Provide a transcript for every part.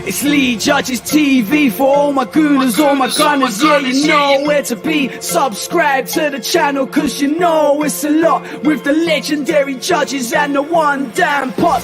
It's Lee Judges TV for all my gooners, all my gunners. Yeah, you know where to be. Subscribe to the channel, cause you know it's a lot with the legendary judges and the one damn pot.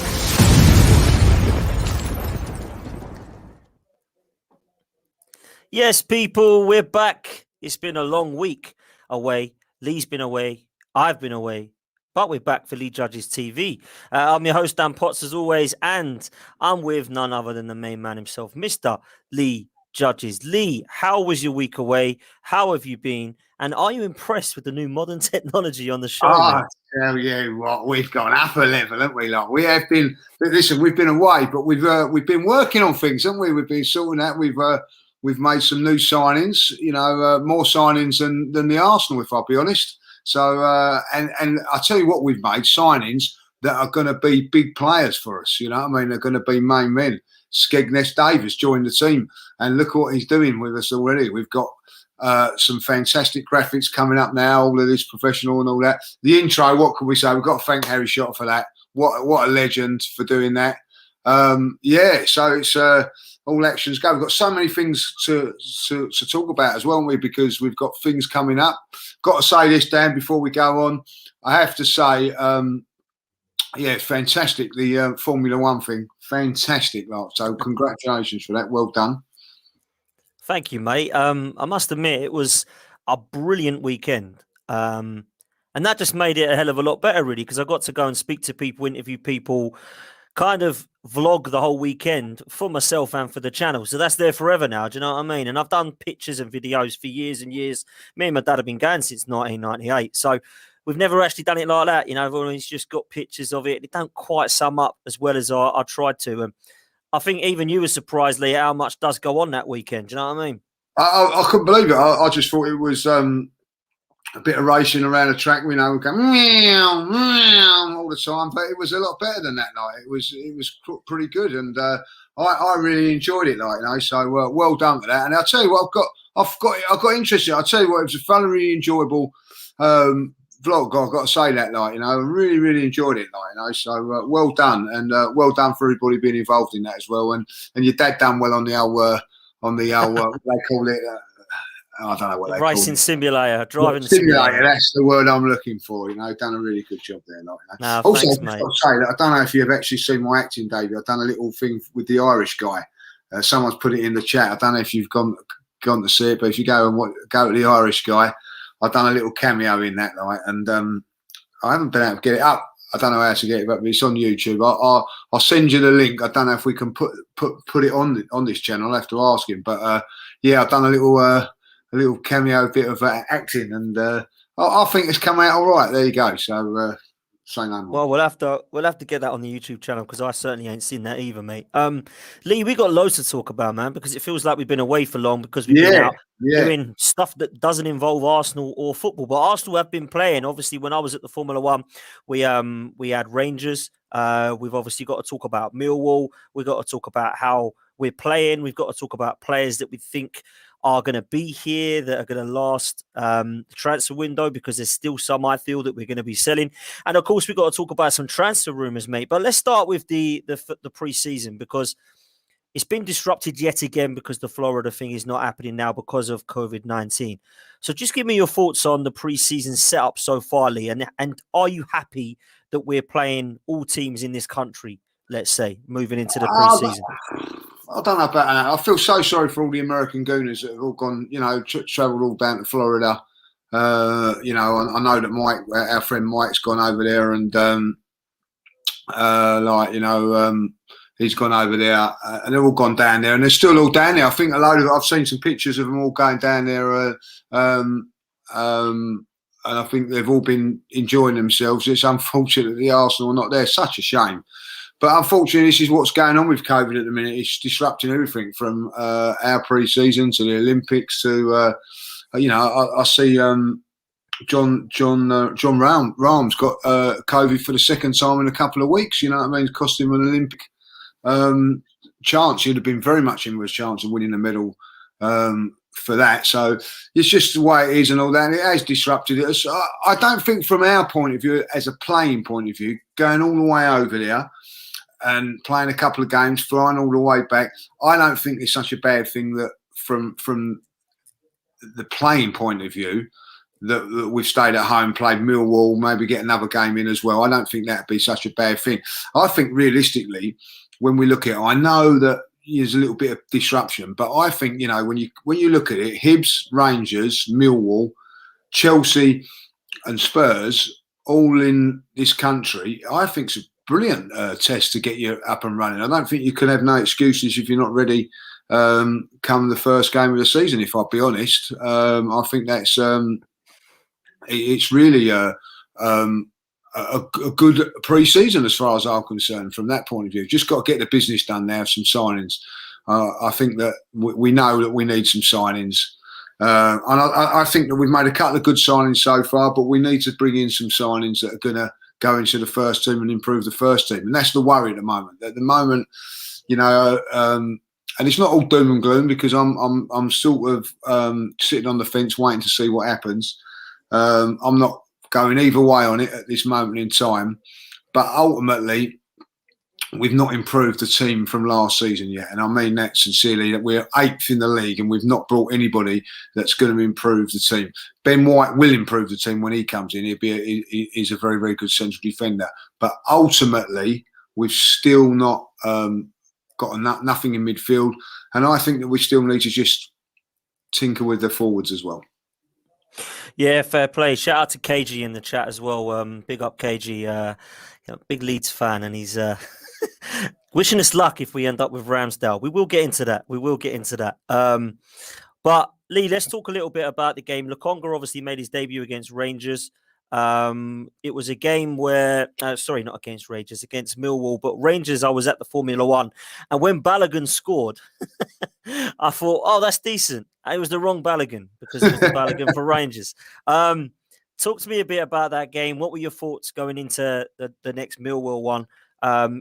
Yes, people, we're back. It's been a long week away. Lee's been away. I've been away. But we're back for Lee Judges TV. I'm your host, Dan Potts, as always, and I'm with none other than the main man himself, Mr. Lee Judges. Lee, how was your week away? How have you been? And are you impressed with the new modern technology on the show? I tell you what, we've gone up a level, haven't we? Like, we have been. Listen, we've been away, but we've been working on things, haven't we? We've been sorting out. We've made some new signings. You know, more signings than the Arsenal, if I'll be honest. So, and I tell you what, we've made signings that are going to be big players for us. You know what I mean? They're going to be main men. Skegness Davis joined the team, and look what he's doing with us already. We've got some fantastic graphics coming up now, all of this professional and all that. The intro, what can we say? We've got to thank Harry Shot for that. What a legend for doing that. Yeah, so it's all actions go. We've got so many things to talk about as well, haven't we? Because we've got things coming up. Got to say this, Dan, before we go on. I have to say, yeah, fantastic. The Formula One thing, fantastic. So congratulations for that. Well done. Thank you, mate. I must admit, it was a brilliant weekend. And that just made it a hell of a lot better, really, because I got to go and speak to people, interview people, kind of vlog the whole weekend for myself and for the channel. So that's there forever now. Do you know what I mean? And I've done pictures and videos for years and years. Me and my dad have been going since 1998. So we've never actually done it like that. You know, everyone's just got pictures of it. It don't quite sum up as well as I tried to. And I think even you were surprised, Lee, how much does go on that weekend. Do you know what I mean? I couldn't believe it. I just thought it was a bit of racing around the track, you know, going meow, meow all the time, but it was a lot better than that night. It was pretty good, and I really enjoyed it, like, you know. So well done for that. And I'll tell you what, I've got interested. I'll tell you what, it was a thoroughly enjoyable vlog. I've got to say that, like, you know, I really enjoyed it, like, you know. So well done, and well done for everybody being involved in that as well. And your dad done well on the old what they call it. I don't know what they racing simulator, driving simulator. That's the word I'm looking for. You know, done a really good job there. Like, you know. Also, thanks, I've mate. got to say that I don't know if you've actually seen my acting, David. I've done a little thing with the Irish guy. Someone's put it in the chat. I don't know if you've gone to see it, but if you go to the Irish guy, I've done a little cameo in that, like, and I haven't been able to get it up. I don't know how to get it up, but it's on YouTube. I'll send you the link. I don't know if we can put it on this channel. I'll have to ask him, but yeah, I've done a little cameo bit of acting, and I think it's come out all right. There you go. So say no more. Well, we'll have to get that on the YouTube channel, because I certainly ain't seen that either, mate. Lee, we got loads to talk about, man, because it feels like we've been away for long, because we've been out doing stuff that doesn't involve Arsenal or football. But Arsenal have been playing. Obviously, when I was at the Formula One, we had Rangers. We've obviously got to talk about Millwall. We've got to talk about how we're playing. We've got to talk about players that we think are going to be here, that are going to last the transfer window, because there's still some, I feel, that we're going to be selling. And of course, we've got to talk about some transfer rumours, mate. But let's start with the pre-season, because it's been disrupted yet again, because the Florida thing is not happening now because of COVID-19. So just give me your thoughts on the pre-season setup so far, Lee, and are you happy that we're playing all teams in this country, let's say, moving into the pre-season? I don't know about that. I feel so sorry for all the American Gooners that have all gone, you know, travelled all down to Florida. You know, I know that Mike, our friend Mike's gone over there, and like, you know, he's gone over there, and they've all gone down there, and they're still all down there. I think I've seen some pictures of them all going down there, and I think they've all been enjoying themselves. It's unfortunate that the Arsenal are not there. Such a shame. But unfortunately, this is what's going on with COVID at the minute. It's disrupting everything from our pre-season to the Olympics to, you know, I see John Rahm's got COVID for the second time in a couple of weeks. You know what I mean? It's cost him an Olympic chance. He'd have been very much in with a chance of winning a medal for that. So it's just the way it is and all that. And it has disrupted it. So I don't think from our point of view, as a playing point of view, going all the way over there, and playing a couple of games, flying all the way back. I don't think it's such a bad thing that from the playing point of view that we've stayed at home, played Millwall, maybe get another game in as well. I don't think that'd be such a bad thing. I think realistically, when we look at it, I know that there's a little bit of disruption, but I think, you know, when you look at it, Hibs, Rangers, Millwall, Chelsea and Spurs all in this country, I think it's a brilliant test to get you up and running. I don't think you can have no excuses if you're not ready come the first game of the season, if I'll be honest. I think that's it's really a good pre-season as far as I'm concerned from that point of view. Just got to get the business done now, some signings. I think that we know that we need some signings. And I think that we've made a couple of good signings so far, but we need to bring in some signings that are going to go into the first team and improve the first team. And that's the worry at the moment. At the moment, you know, and it's not all doom and gloom, because I'm sort of sitting on the fence waiting to see what happens. I'm not going either way on it at this moment in time, but ultimately we've not improved the team from last season yet, and I mean that sincerely. That we're 8th in the league and we've not brought anybody that's going to improve the team. Ben White will improve the team when he comes in. He's a very, very good central defender, but ultimately we've still not got nothing in midfield, and I think that we still need to just tinker with the forwards as well. Yeah, fair play. Shout out to KG in the chat as well. Big up KG, big Leeds fan, and he's wishing us luck if we end up with Ramsdale. We will get into that. But Lee, let's talk a little bit about the game. Lokonga obviously made his debut against Rangers. It was a game where, sorry, not against Rangers, against Millwall, but Rangers, I was at the Formula One, and when Balogun scored, I thought, oh, that's decent. It was the wrong Balogun, because it was the Balogun for Rangers. Talk to me a bit about that game. What were your thoughts going into the next Millwall one?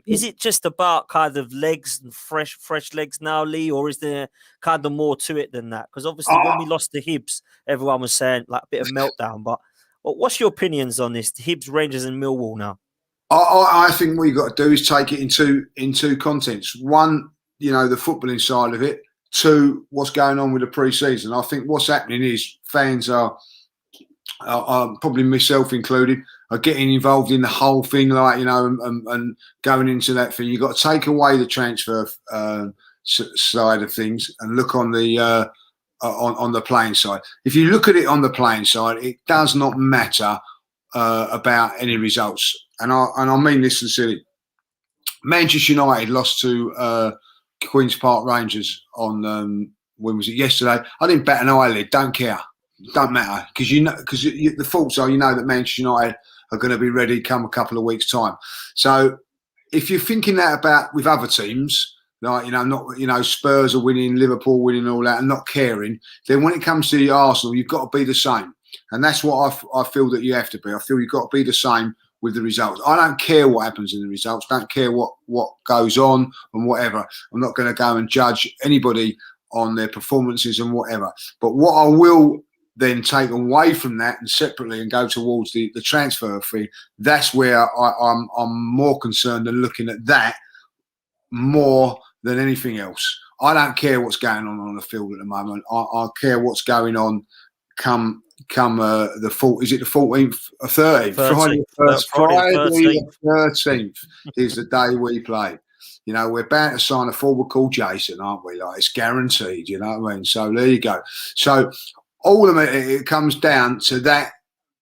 Is it just about kind of legs and fresh legs now, Lee, or is there kind of more to it than that? Because obviously when we lost to Hibs, everyone was saying like a bit of meltdown, but what's your opinions on this? Hibs, Rangers and Millwall now? I think what you've got to do is take it in two contents. One, you know, the footballing side of it. Two, what's going on with the pre-season. I think what's happening is fans are probably myself included, are getting involved in the whole thing, like, you know, and going into that thing. You've got to take away the transfer side of things and look on the playing side. If you look at it on the playing side, it does not matter about any results, and I mean this sincerely. Manchester United lost to Queen's Park Rangers on when was it, yesterday? I didn't bat an eyelid. Don't care. Don't matter, because the thoughts are, you know, that Manchester United are going to be ready come a couple of weeks' time. So if you're thinking that about with other teams, like, you know, not, you know, Spurs are winning, Liverpool winning, all that, and not caring, then when it comes to the Arsenal, you've got to be the same, and that's what I feel that you have to be. I feel you've got to be the same with the results. I don't care what happens in the results. Don't care what goes on and whatever. I'm not going to go and judge anybody on their performances and whatever. But what I will then take away from that and separately and go towards the transfer fee, that's where I'm more concerned and looking at that more than anything else. I don't care what's going on the field at the moment. I care what's going on come the 14th or 13th? Friday the 13th is the day we play. You know, we're about to sign a forward called Jason, aren't we? Like, it's guaranteed, you know what I mean? So there you go. So all of it comes down to that.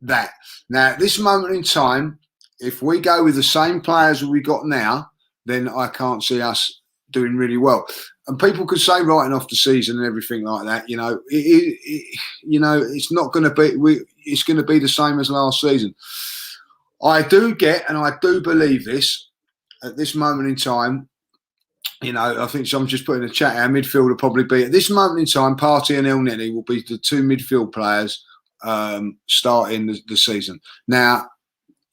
Now, at this moment in time, if we go with the same players we got now, then I can't see us doing really well. And people could say writing off the season and everything like that. You know, it's not going to be. It's going to be the same as last season. I do get, and I do believe this at this moment in time. You know, I think someone's just put in the chat, our midfield will probably be, at this moment in time, Partey and El Neni will be the two midfield players starting the season. Now,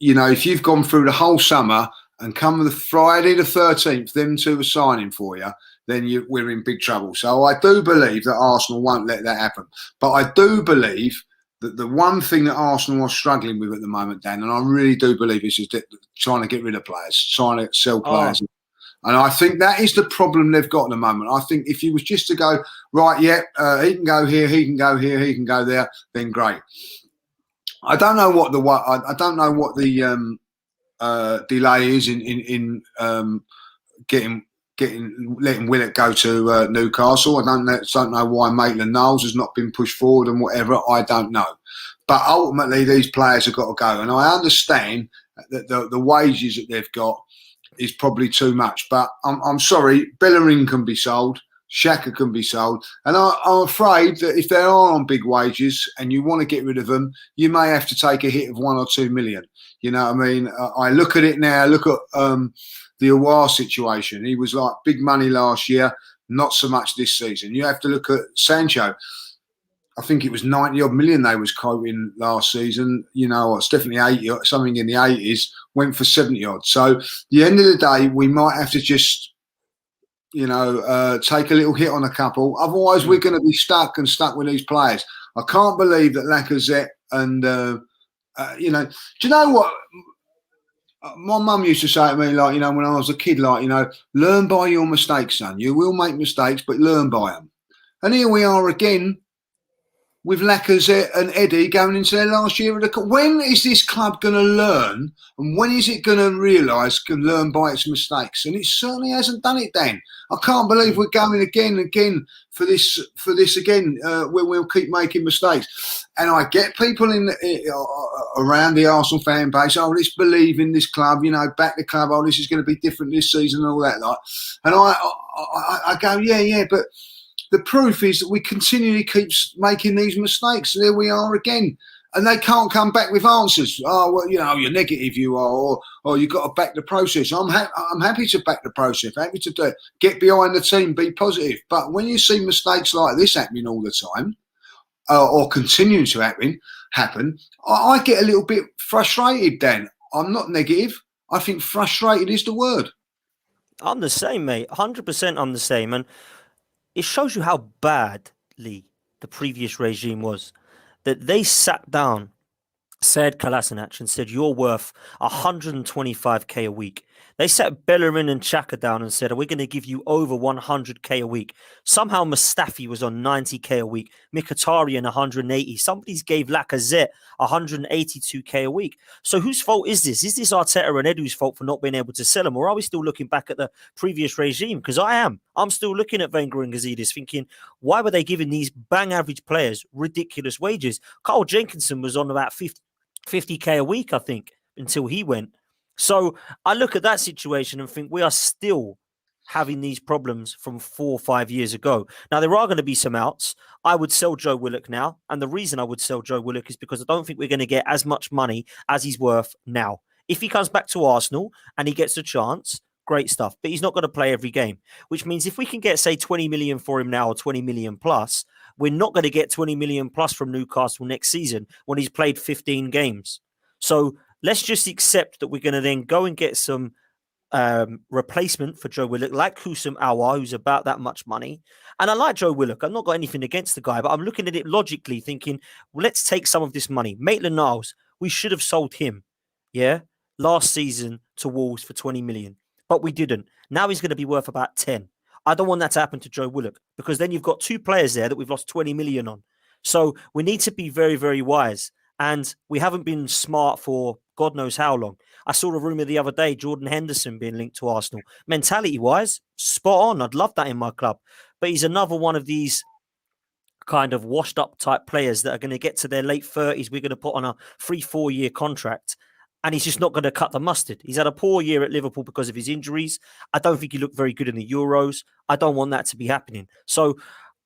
you know, if you've gone through the whole summer and come the Friday the 13th, them two are signing for you, then we're in big trouble. So I do believe that Arsenal won't let that happen. But I do believe that the one thing that Arsenal are struggling with at the moment, Dan, and I really do believe this, is that trying to get rid of players, trying to sell players. And I think that is the problem they've got at the moment. I think if you was just to go, right, he can go here, he can go here, he can go there, then great. I don't know what the delay is in letting Willock go to Newcastle. I don't know why Maitland-Niles has not been pushed forward and whatever. I don't know. But ultimately, these players have got to go. And I understand that the wages that they've got is probably too much. But I'm sorry, Bellerin can be sold. Xhaka can be sold. And I'm afraid that if they are on big wages and you want to get rid of them, you may have to take a hit of 1 or 2 million. You know what I mean? I look at it now, look at the Aouar situation. He was like big money last year, not so much this season. You have to look at Sancho. I think it was 90 odd million they was quoting last season. You know, it's definitely 80 or something in the 80s, went for 70 odd. So at the end of the day, we might have to just, you know, take a little hit on a couple. Otherwise, we're going to be stuck with these players. I can't believe that Lacazette and, you know, do you know what? My mum used to say to me, like, you know, when I was a kid, like, you know, learn by your mistakes, son. You will make mistakes, but learn by them. And here we are again with Lacazette and Eddie going into their last year of the club. When is this club going to learn, and when is it going to realise, can learn by its mistakes? And it certainly hasn't done it, Dan. I can't believe we're going again for this again, where we'll keep making mistakes. And I get people around the Arsenal fan base, oh, let's believe in this club, you know, back the club, oh, this is going to be different this season and all that. Like. And I go, yeah, but the proof is that we continually keep making these mistakes. There we are again. And they can't come back with answers. Oh, well, you know, you're negative, you are, or you've got to back the process. I'm happy to back the process, happy to do it. Get behind the team, be positive. But when you see mistakes like this happening all the time, or continuing to happen, I get a little bit frustrated, Dan. I'm not negative. I think frustrated is the word. I'm the same, mate. 100% I'm the same. And it shows you how badly the previous regime was. That they sat down, said Kolasinac, and said, you're worth 125k a week. They sat Bellerin and Xhaka down and said, we're going to give you over 100k a week. Somehow Mustafi was on 90k a week. Mkhitaryan 180. Somebody's gave Lacazette 182k a week. So whose fault is this? Is this Arteta and Edu's fault for not being able to sell them? Or are we still looking back at the previous regime? Because I am. I'm still looking at Wenger and Gazidis thinking, why were they giving these bang average players ridiculous wages? Carl Jenkinson was on about 50k a week, I think, until he went. So I look at that situation and think we are still having these problems from 4 or 5 years ago. Now, there are going to be some outs. I would sell Joe Willock now. And the reason I would sell Joe Willock is because I don't think we're going to get as much money as he's worth now. If he comes back to Arsenal and he gets a chance, great stuff. But he's not going to play every game, which means if we can get, say, 20 million for him now or 20 million plus, we're not going to get 20 million plus from Newcastle next season when he's played 15 games. So let's just accept that we're going to then go and get some replacement for Joe Willock, like Houssam Aouar, who's about that much money. And I like Joe Willock. I've not got anything against the guy, but I'm looking at it logically thinking, well, let's take some of this money. Maitland-Niles, we should have sold him, last season to Wolves for 20 million. But we didn't. Now he's going to be worth about 10. I don't want that to happen to Joe Willock because then you've got 2 players there that we've lost 20 million on. So we need to be very, very wise. And we haven't been smart for God knows how long. I saw a rumour the other day, Jordan Henderson being linked to Arsenal. Mentality-wise, spot on. I'd love that in my club. But he's another one of these kind of washed-up type players that are going to get to their late 30s. We're going to put on a 3-4 year contract. And he's just not going to cut the mustard. He's had a poor year at Liverpool because of his injuries. I don't think he looked very good in the Euros. I don't want that to be happening. So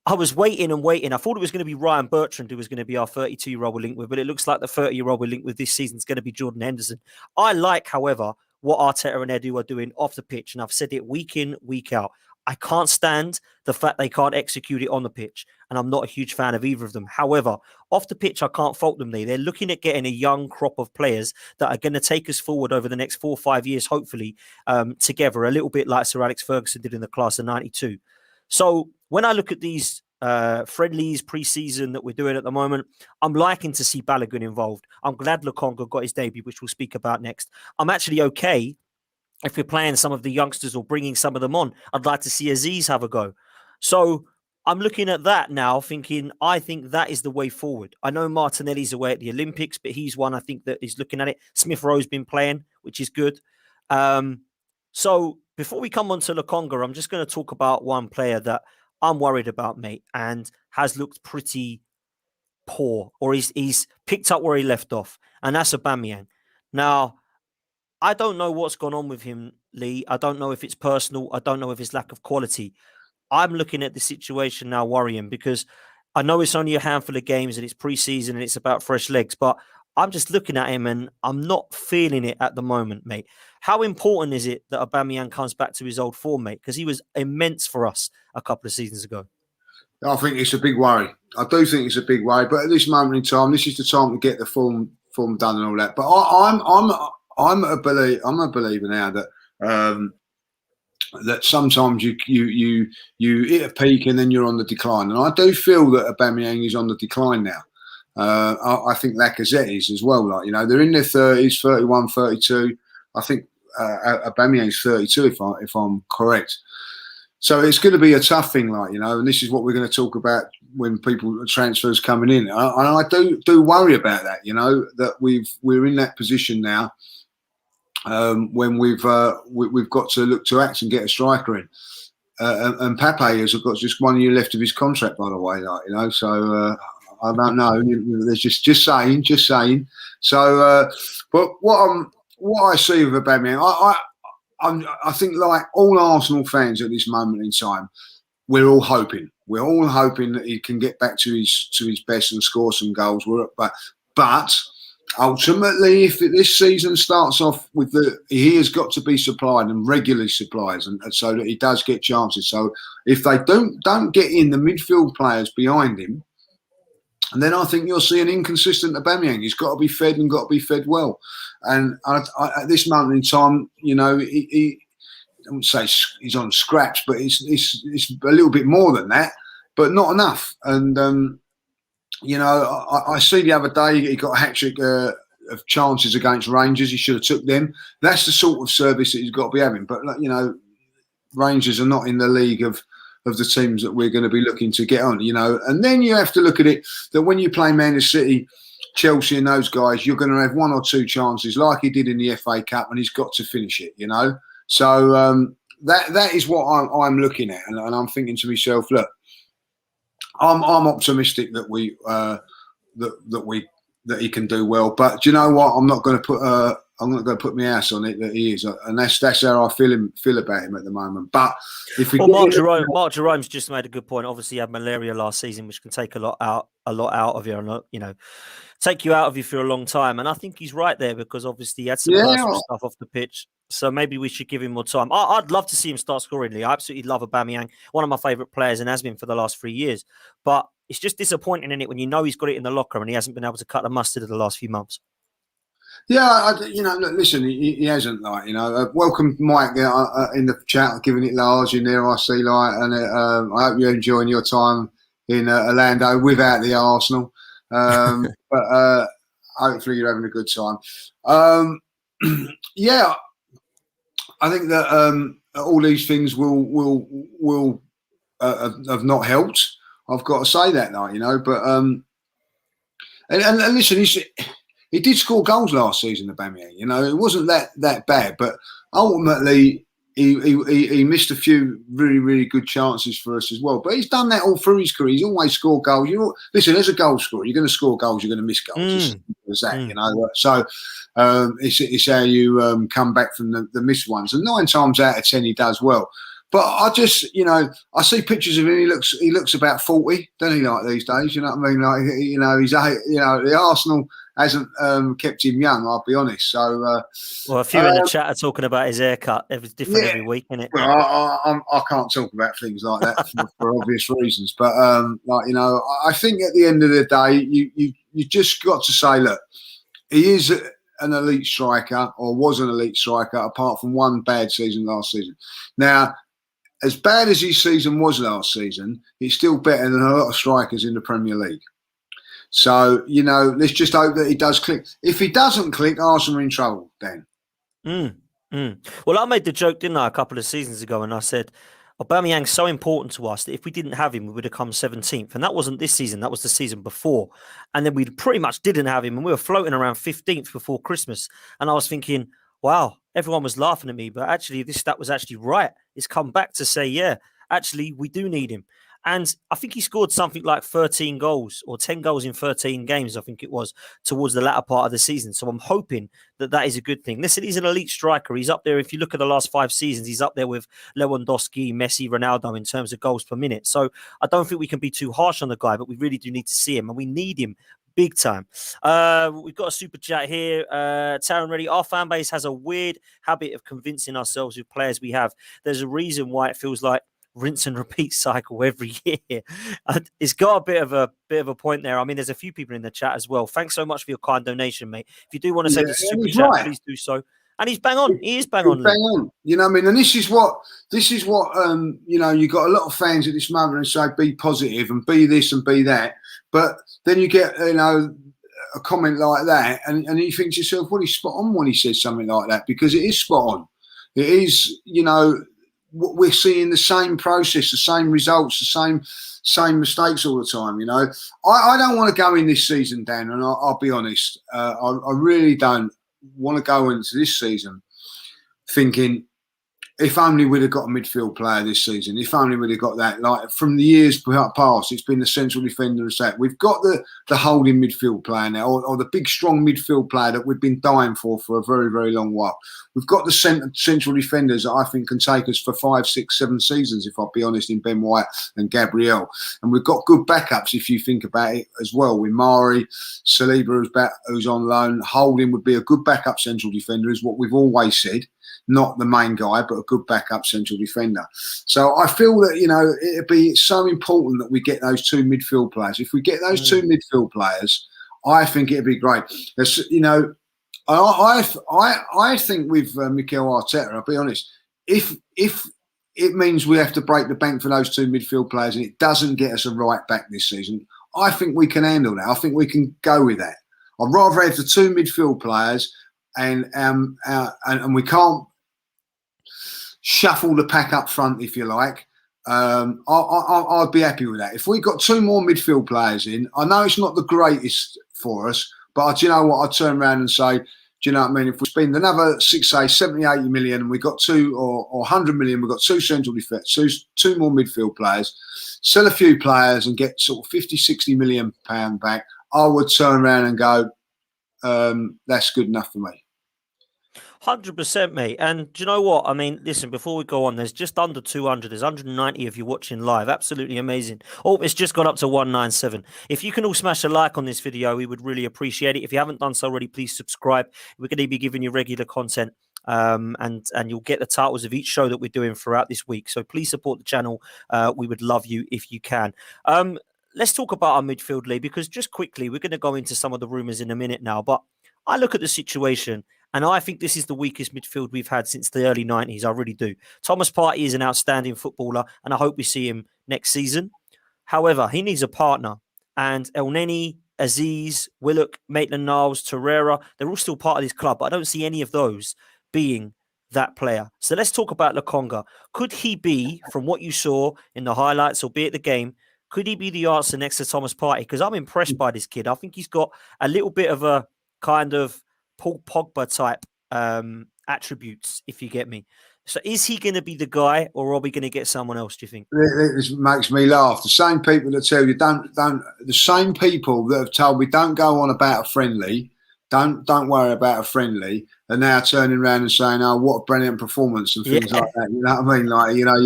I was waiting and waiting. I thought it was going to be Ryan Bertrand who was going to be our 32-year-old we're linked with, but it looks like the 30-year-old we're linked with this season is going to be Jordan Henderson. I like, however, what Arteta and Edu are doing off the pitch, and I've said it week in, week out. I can't stand the fact they can't execute it on the pitch, and I'm not a huge fan of either of them. However, off the pitch, I can't fault them. They're looking at getting a young crop of players that are going to take us forward over the next 4 or 5 years, hopefully, together, a little bit like Sir Alex Ferguson did in the class of 92. So when I look at these friendlies pre-season that we're doing at the moment, I'm liking to see Balogun involved. I'm glad Lokonga got his debut, which we'll speak about next. I'm actually okay if we're playing some of the youngsters or bringing some of them on, I'd like to see Aziz have a go. So I'm looking at that now, thinking, I think that is the way forward. I know Martinelli's away at the Olympics, but he's one I think that is looking at it. Smith Rowe's been playing, which is good. So before we come on to Lokonga, I'm just going to talk about one player that I'm worried about, mate, and has looked pretty poor, or he's picked up where he left off, and that's Aubameyang. Now, I don't know what's gone on with him, Lee. I don't know if it's personal. I don't know if it's lack of quality. I'm looking at the situation now worrying, because I know it's only a handful of games and it's pre-season and it's about fresh legs, but I'm just looking at him and I'm not feeling it at the moment, mate. How important is it that Aubameyang comes back to his old form, mate? Because he was immense for us a couple of seasons ago. I think it's a big worry. I do think it's a big worry, but at this moment in time, this is the time to get the form done and all that. But I'm a believer now that that sometimes you hit a peak and then you're on the decline, and I do feel that Aubameyang is on the decline now. I think Lacazette is as well. Like, you know, they're in their 30s, 31, 32. I think Aubameyang's 32, if I'm correct. So it's going to be a tough thing, like, you know, and this is what we're going to talk about when people transfers coming in. And I do worry about that, you know, that we're in that position now when we've got to look to act and get a striker in. And Pepe has got just 1 year left of his contract, by the way, like, you know. So I don't know. There's just saying. So, but what I see with Aubameyang, I think, like all Arsenal fans at this moment in time, we're all hoping that he can get back to his best and score some goals. But ultimately, if this season starts off with he has got to be supplied and regularly supplies, and so that he does get chances. So if they don't get in the midfield players behind him, and then I think you'll see an inconsistent Aubameyang. He's got to be fed and got to be fed well. And at this moment in time, you know, I wouldn't say he's on scraps, but it's a little bit more than that, but not enough. And you know, I see the other day he got a hat-trick of chances against Rangers. He should have took them. That's the sort of service that he's got to be having. But, you know, Rangers are not in the league of the teams that we're going to be looking to get on, you know. And then you have to look at it that when you play Manchester City, Chelsea and those guys, you're going to have 1 or 2 chances like he did in the FA Cup, and he's got to finish it, you know. So that is what I'm looking at, and I'm thinking to myself, look, I'm optimistic that that he can do well, but do you know what? I'm not going to put my ass on it that he is, and that's how I feel about him at the moment. But if we Mark Jerome's just made a good point. Obviously, he had malaria last season, which can take a lot out of you, and, you know, take you out of you for a long time. And I think he's right there, because obviously he had some personal stuff off the pitch. So maybe we should give him more time. I'd love to see him start scoring, Lee. I absolutely love Aubameyang, one of my favourite players, and has been for the last 3 years. But it's just disappointing, in it, when you know he's got it in the locker and he hasn't been able to cut the mustard in the last few months. Yeah, you know, look, listen, he hasn't, like, you know. Welcome, Mike, in the chat, giving it large in there, I see, like, and I hope you're enjoying your time in Orlando without the Arsenal. But hopefully you're having a good time. Yeah, I think that all these things will have not helped. I've got to say that, like, you know. But and listen, he did score goals last season, Aubameyang. You know, it wasn't that bad, but ultimately he missed a few really, really good chances for us as well. But he's done that all through his career. He's always scored goals. You know, listen, as a goal scorer, you're going to score goals, you're going to miss goals. As simple as that, you know. So it's how you come back from the missed ones, and 9 times out of 10 he does well. But I just, you know, I see pictures of him. He looks about 40, doesn't he? Like these days, you know what I mean? Like, you know, the Arsenal hasn't kept him young, I'll be honest. So, well, a few in the chat are talking about his haircut. It was different every week, isn't it? Well, I can't talk about things like that for obvious reasons. But like, you know, I think at the end of the day, you just got to say, look, he is an elite striker, or was an elite striker, apart from one bad season last season. Now, as bad as his season was last season, it's still better than a lot of strikers in the Premier League. So, you know, let's just hope that he does click. If he doesn't click, Arsenal are in trouble then. Well, I made the joke, didn't I, a couple of seasons ago, and I said Aubameyang's so important to us that if we didn't have him, we would have come 17th. And that wasn't this season, that was the season before. And then we pretty much didn't have him, and we were floating around 15th before Christmas. And I was thinking, wow, everyone was laughing at me, but actually this stat was actually right. It's come back to say, yeah, actually we do need him. And I think he scored something like 13 goals or 10 goals in 13 games, I think it was, towards the latter part of the season. So I'm hoping that that is a good thing. Listen, he's an elite striker. He's up there. If you look at the last 5 seasons, he's up there with Lewandowski, Messi, Ronaldo in terms of goals per minute. So I don't think we can be too harsh on the guy, but we really do need to see him, and we need him big time. We've got a super chat here. Taryn Reddy, our fan base has a weird habit of convincing ourselves with players we have. There's a reason why it feels like rinse and repeat cycle every year. It's got a bit of a point there. I mean, there's a few people in the chat as well. Thanks so much for your kind donation, mate. If you do want to send a super chat, please do so. And he's bang on. He is bang on. Bang on. You know what I mean? And this is what you know, you got a lot of fans at this moment and say, be positive and be this and be that. But then you get, you know, a comment like that, and you think to yourself, well, he's spot on when he says something like that, because it is spot on. It is, you know, we're seeing the same process, the same results, the same mistakes all the time. You know, I don't want to go in this season, Dan, and I'll be honest, I really don't want to go into this season thinking, if only we'd have got a midfield player this season, if only we'd have got that. Like from the years past, it's been the central defender and that. We've got the holding midfield player now, or the big strong midfield player that we've been dying for a very, very long while. We've got the central defenders that I think can take us for 5, 6, 7 seasons, if I'll be honest, in Ben White and Gabriel. And we've got good backups, if you think about it as well, with Mari, Saliba, who's on loan. Holding would be a good backup central defender, is what we've always said. Not the main guy, but a good backup central defender. So I feel that, you know, it'd be so important that we get those 2 midfield players. If we get those 2 midfield players, I think it'd be great. There's, you know, I think with Mikel Arteta, I'll be honest, if it means we have to break the bank for those 2 midfield players and it doesn't get us a right back this season, I think we can handle that. I think we can go with that. I'd rather have the 2 midfield players and we can't shuffle the pack up front, if you like. I'd be happy with that. If we got 2 more midfield players in, I know it's not the greatest for us, but do you know what? I'd turn around and say, do you know what I mean? If we spend another 70, 80 million and we got 2 or 100 million, we've got 2 central defenders, 2 more midfield players, sell a few players and get sort of 50, 60 million pound back, I would turn around and go, that's good enough for me. 100%, mate. And do you know what? I mean, listen, before we go on, there's just under 200. There's 190 if you're watching live. Absolutely amazing. Oh, it's just gone up to 197. If you can all smash a like on this video, we would really appreciate it. If you haven't done so already, please subscribe. We're going to be giving you regular content. And you'll get the titles of each show that we're doing throughout this week. So please support the channel. We would love you if you can. Let's talk about our midfield, Lee, because just quickly, we're going to go into some of the rumours in a minute now. But I look at the situation, and I think this is the weakest midfield we've had since the early 90s. I really do. Thomas Partey is an outstanding footballer, and I hope we see him next season. However, he needs a partner. And El Neni, Aziz, Willock, Maitland-Niles, Torreira, they're all still part of this club, but I don't see any of those being that player. So let's talk about Lokonga. Could he be, from what you saw in the highlights or be at the game, could he be the answer next to Thomas Partey? Because I'm impressed by this kid. I think he's got a little bit of a kind of Paul Pogba type attributes, if you get me. So is he going to be the guy, or are we going to get someone else, do you think? This makes me laugh. The same people that tell you the same people that have told me don't go on about a friendly, don't worry about a friendly, are now turning around and saying, oh, what a brilliant performance and things like that. You know what I mean? Like, you know,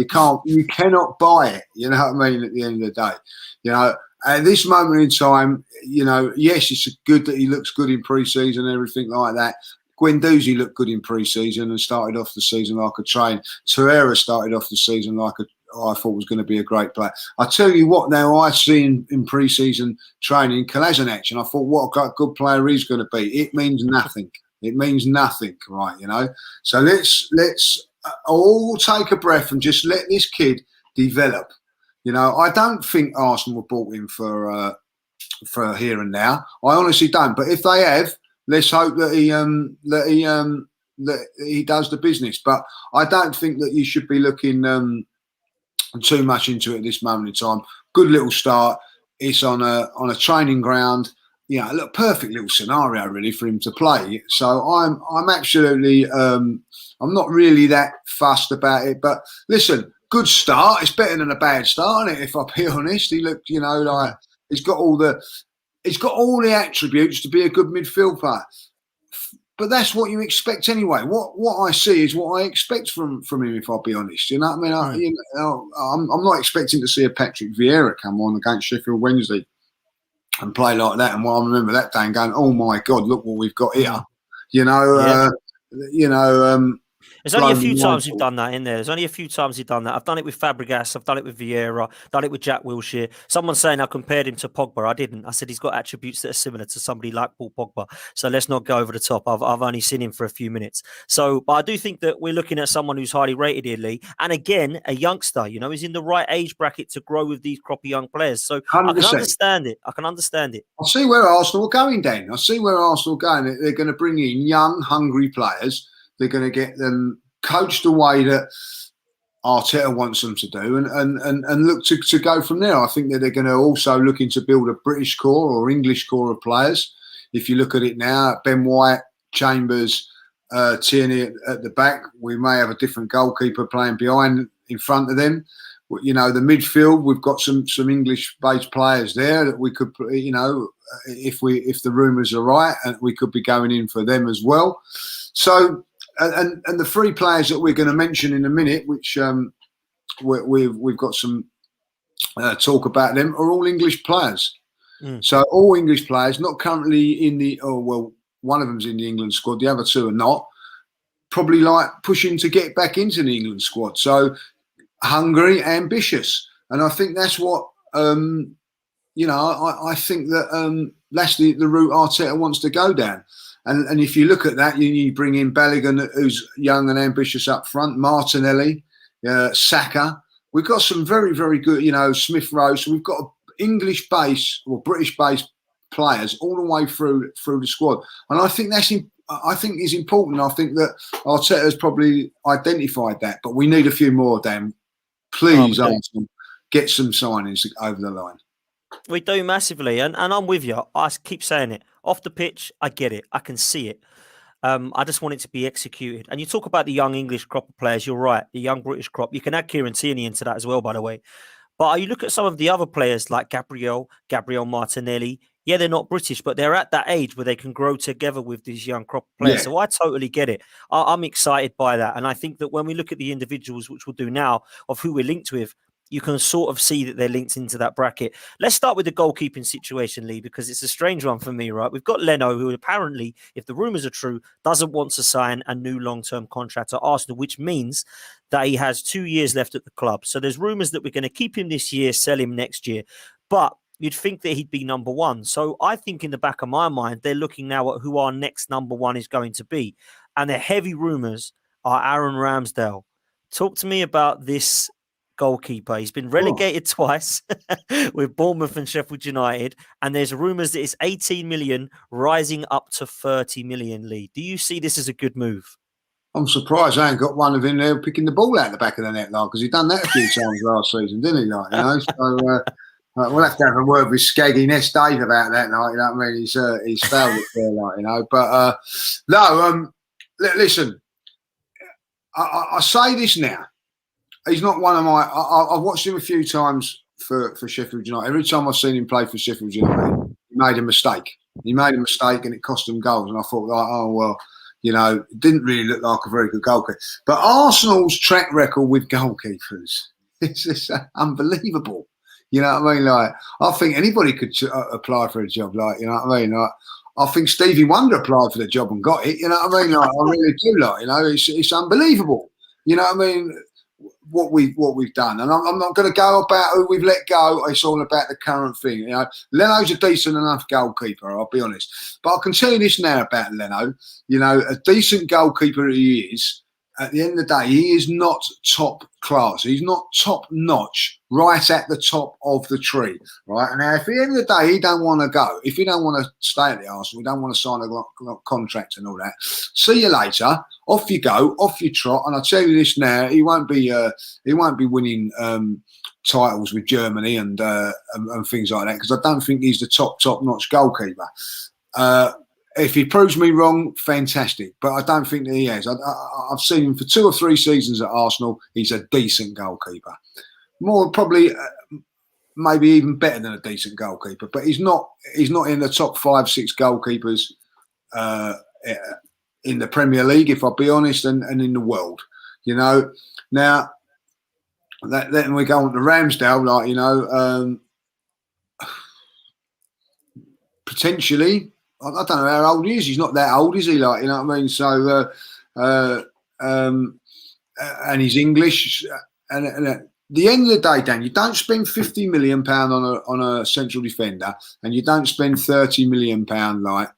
you cannot buy it. You know what I mean? At the end of the day, you know, at this moment in time, you know, yes, it's good that he looks good in pre-season and everything like that. Guendouzi looked good in pre-season and started off the season like a train. Torreira started off the season like I thought was going to be a great player. I tell you what, now I see in pre-season training Kolasinac, and I thought, what a good player he's going to be. It means nothing. It means nothing, right? You know. So let's all take a breath and just let this kid develop. You know, I don't think Arsenal were bought in for here and now. I honestly don't. But if they have, let's hope that he that he does the business. But I don't think that you should be looking too much into it at this moment in time. Good little start. It's on a training ground. Yeah, look, perfect little scenario really for him to play. So I'm absolutely I'm not really that fussed about it. But listen, good start. It's better than a bad start, isn't it? If I'll be honest, he looked, like he's got all the attributes to be a good midfield player. But that's what you expect anyway. What I see is what I expect from him. If I'll be honest, you know what I mean. I'm not expecting to see a Patrick Vieira come on against Sheffield Wednesday and play like that. And I remember that day and going, "Oh my God, look what we've got here!" There's only a few times you've done that in there. There's only a few times you've done that. I've done it with Fabregas. I've done it with Vieira. Done it with Jack Wilshere. Someone's saying I compared him to Pogba. I didn't. I said he's got attributes that are similar to somebody like Paul Pogba. So let's not go over the top. I've only seen him for a few minutes. So, but I do think that we're looking at someone who's highly rated here, Lee. And again, a youngster. He's in the right age bracket to grow with these croppy young players. So 100%. I can understand it. I see where Arsenal are going, Dan. I see where Arsenal are going. They're going to bring in young, hungry players. They're going to get them coached the way that Arteta wants them to do and look to go from there. I think that they're going to also looking to build a British core or English core of players. If you look at it now, Ben White, Chambers, Tierney at the back, we may have a different goalkeeper playing in front of them. The midfield, we've got some English-based players there that we could, if the rumours are right, and we could be going in for them as well. So. And the three players that we're going to mention in a minute, which we've got some talk about them, are all English players. So all English players, not currently in one of them's in the England squad, the other two are not. Probably like pushing to get back into the England squad. So hungry, ambitious, and I think that's what I think that that's the route Arteta wants to go down. And if you look at that, you bring in Bellingham, who's young and ambitious up front, Martinelli, Saka. We've got some very, very good, Smith Rowe. So we've got English base or British based players all the way through the squad. And I think is important. I think that Arteta has probably identified that, but we need a few more, Dan. Please, Arsenal, get some signings over the line. We do massively, and I'm with you. I keep saying it. Off the pitch, I get it. I can see it. I just want it to be executed. And you talk about the young English crop of players. You're right. The young British crop. You can add Kieran Tierney into that as well, by the way. But you look at some of the other players like Gabriel Martinelli. Yeah, they're not British, but they're at that age where they can grow together with these young crop of players. Yeah. So I totally get it. I'm excited by that. And I think that when we look at the individuals, which we'll do now, of who we're linked with, you can sort of see that they're linked into that bracket. Let's start with the goalkeeping situation, Lee, because it's a strange one for me, right? We've got Leno, who apparently, if the rumours are true, doesn't want to sign a new long-term contract at Arsenal, which means that he has 2 years left at the club. So there's rumours that we're going to keep him this year, sell him next year. But you'd think that he'd be number one. So I think in the back of my mind, they're looking now at who our next number one is going to be. And the heavy rumours are Aaron Ramsdale. Talk to me about this goalkeeper. He's been relegated twice with Bournemouth and Sheffield United, and there's rumours that it's 18 million rising up to 30 million, Lee. Do you see this as a good move? I'm surprised I ain't got one of him there picking the ball out the back of the net, because he's done that a few times last season, didn't he? So we'll have to have a word with Skeggy Nest Dave about that, you know what I mean? He's failed it there, But listen, I say this now. He's not one of my. I've watched him a few times for Sheffield United. Every time I've seen him play for Sheffield United, he made a mistake. And it cost him goals. And I thought, it didn't really look like a very good goalkeeper. But Arsenal's track record with goalkeepers is just unbelievable. You know what I mean? I think anybody could apply for a job. You know what I mean? I think Stevie Wonder applied for the job and got it. You know what I mean? I really do. It's unbelievable. You know what I mean? What we've done, and I'm not going to go about who we've let go. It's all about the current thing. Leno's a decent enough goalkeeper, I'll be honest. But I can tell you this now about Leno. A decent goalkeeper he is. At the end of the day, he is not top class. He's not top notch right at the top of the tree, right? And now, if at the end of the day he don't want to go, if he don't want to stay at the Arsenal, he don't want to sign a contract and all that, see you later. Off you go, off you trot. And I tell you this now, he won't be winning titles with Germany and things like that, because I don't think he's the top-notch goalkeeper. If he proves me wrong, fantastic. But I don't think that he has. I've seen him for 2 or 3 seasons at Arsenal. He's a decent goalkeeper. More probably, maybe even better than a decent goalkeeper. But he's not in the top 5, 6 goalkeepers in the Premier League, if I'll be honest, and in the world. You know, now then we go on to Ramsdale, like, you know, potentially. I don't know how old he is. He's not that old, is he? Like, you know what I mean? So, and he's English. And at the end of the day, Dan, you don't spend £50 million on a central defender, and you don't spend £30 million like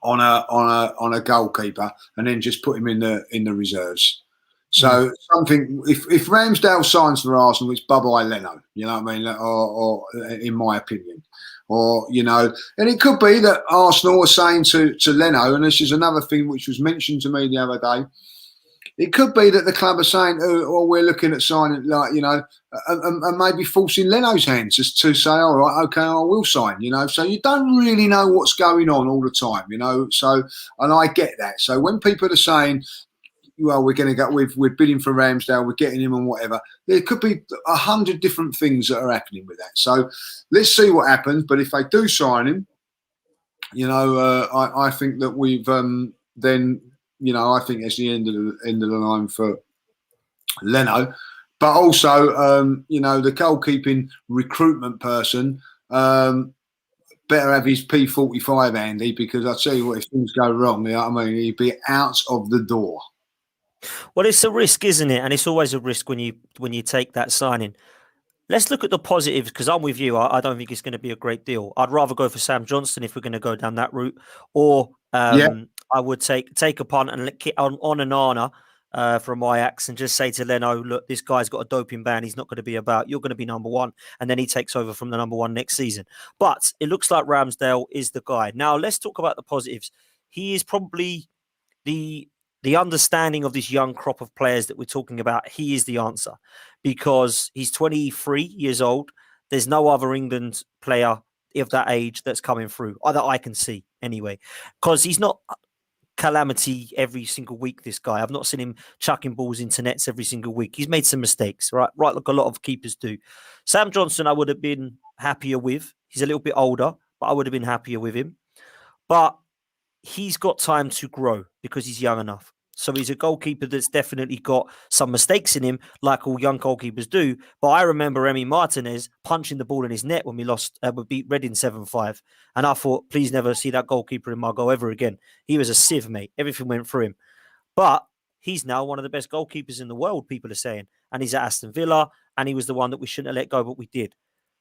on a goalkeeper, and then just put him in the reserves. So something. If Ramsdale signs for Arsenal, it's bye-bye Leno. You know what I mean? Or in my opinion. Or, you know, and it could be that Arsenal are saying to Leno, and this is another thing which was mentioned to me the other day, it could be that the club are saying, oh, we're looking at signing, like, you know, and maybe forcing Leno's hand to say, all right, okay, I will sign, you know. So you don't really know what's going on all the time, you know. So, and I get that. So when people are saying, well, we're going to go, we're bidding for Ramsdale, we're getting him and whatever, there could be 100 different things that are happening with that. So let's see what happens. But if they do sign him, you know, I think that we've then, you know, I think it's the end of the line for Leno. But also, you know, the goalkeeping recruitment person better have his P45 handy, because I tell you what, if things go wrong, you know what I mean, he'd be out of the door. Well, it's a risk, isn't it? And it's always a risk when you take that signing. Let's look at the positives, because I'm with you. I don't think it's going to be a great deal. I'd rather go for Sam Johnson if we're going to go down that route, or I would take a punt and on Onana from Ajax and just say to Leno, look, this guy's got a doping ban. He's not going to be about. You're going to be number one, and then he takes over from the number one next season. But it looks like Ramsdale is the guy. Now let's talk about the positives. He is probably the understanding of this young crop of players that we're talking about. He is the answer, because he's 23 years old. There's no other England player of that age that's coming through, that I can see anyway, because he's not calamity every single week, this guy. I've not seen him chucking balls into nets every single week. He's made some mistakes, right, like a lot of keepers do. Sam Johnson, I would have been happier with. He's a little bit older, but I would have been happier with him. But he's got time to grow because he's young enough. So he's a goalkeeper that's definitely got some mistakes in him, like all young goalkeepers do. But I remember Emi Martinez punching the ball in his net when we beat Reading 7-5. And I thought, please never see that goalkeeper in my goal ever again. He was a sieve, mate. Everything went through him. But he's now one of the best goalkeepers in the world, people are saying. And he's at Aston Villa, and he was the one that we shouldn't have let go, but we did.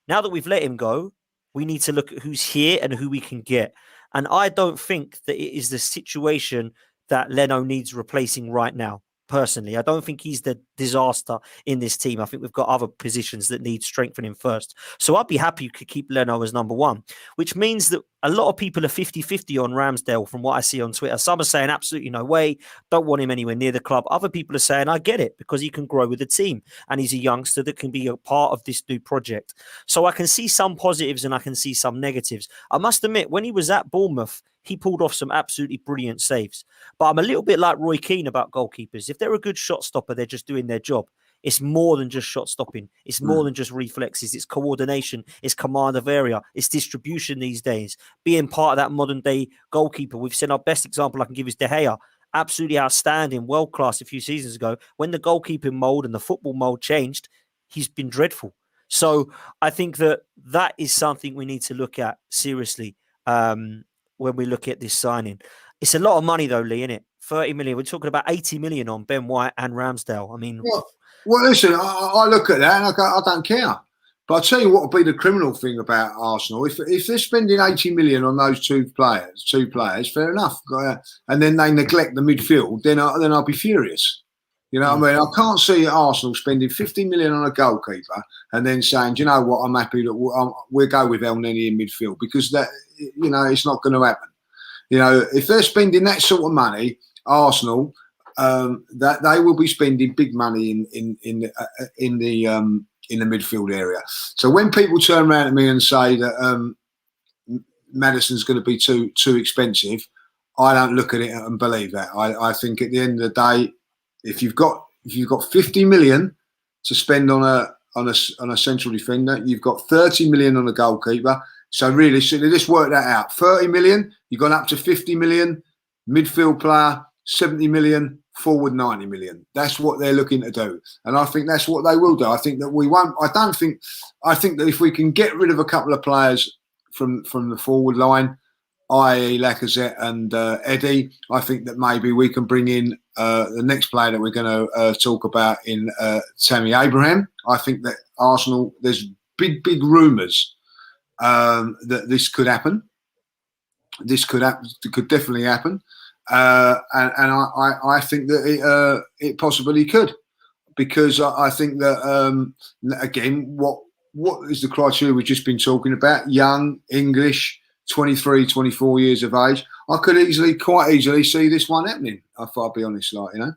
Now that we've let him go, we need to look at who's here and who we can get. And I don't think that it is the situation that Leno needs replacing right now. Personally, I don't think he's the disaster in this team. I think we've got other positions that need strengthening first. So I'd be happy you could keep Leno as number one, which means that a lot of people are 50-50 on Ramsdale from what I see on Twitter. Some are saying absolutely no way, don't want him anywhere near the club. Other people are saying I get it, because he can grow with the team and he's a youngster that can be a part of this new project. So I can see some positives and I can see some negatives. I must admit, when he was at Bournemouth, he pulled off some absolutely brilliant saves. But I'm a little bit like Roy Keane about goalkeepers. If they're a good shot stopper, they're just doing their job. It's more than just shot stopping. It's more than just reflexes. It's coordination. It's command of area. It's distribution these days. Being part of that modern day goalkeeper. We've seen our best example I can give is De Gea. Absolutely outstanding, world class a few seasons ago. When the goalkeeping mold and the football mold changed, he's been dreadful. So I think that is something we need to look at seriously when we look at this signing. It's a lot of money though, Lee, isn't it? 30 million. We're talking about 80 million on Ben White and Ramsdale. I mean... Well, listen, I look at that and I don't care. But I'll tell you what would be the criminal thing about Arsenal. If they're spending 80 million on those two players, fair enough. And then they neglect the midfield, then I'll be furious. You know what I mean? I can't see Arsenal spending 50 million on a goalkeeper and then saying, do you know what, I'm happy that we'll go with El Neni in midfield, because that, you know, it's not going to happen. You know, if they're spending that sort of money, Arsenal, that they will be spending big money in the midfield area. So when people turn around to me and say that Maddison's going to be too expensive, I don't look at it and believe that. I think at the end of the day, if you've got 50 million to spend on a central defender, you've got 30 million on a goalkeeper. So really, just work that out. 30 million, you've gone up to 50 million, midfield player, 70 million, forward 90 million. That's what they're looking to do. And I think that's what they will do. I think that we won't, I think that if we can get rid of a couple of players from the forward line, i.e. Lacazette and Eddie, I think that maybe we can bring in the next player that we're going to talk about in Tammy Abraham. I think that Arsenal, there's big rumours that this could happen. This could definitely happen. And I think that it possibly could, because I think that, again, what is the criteria we've just been talking about? Young, English, 23, 24 years of age. I could quite easily see this one happening, if I'll be honest, like, you know.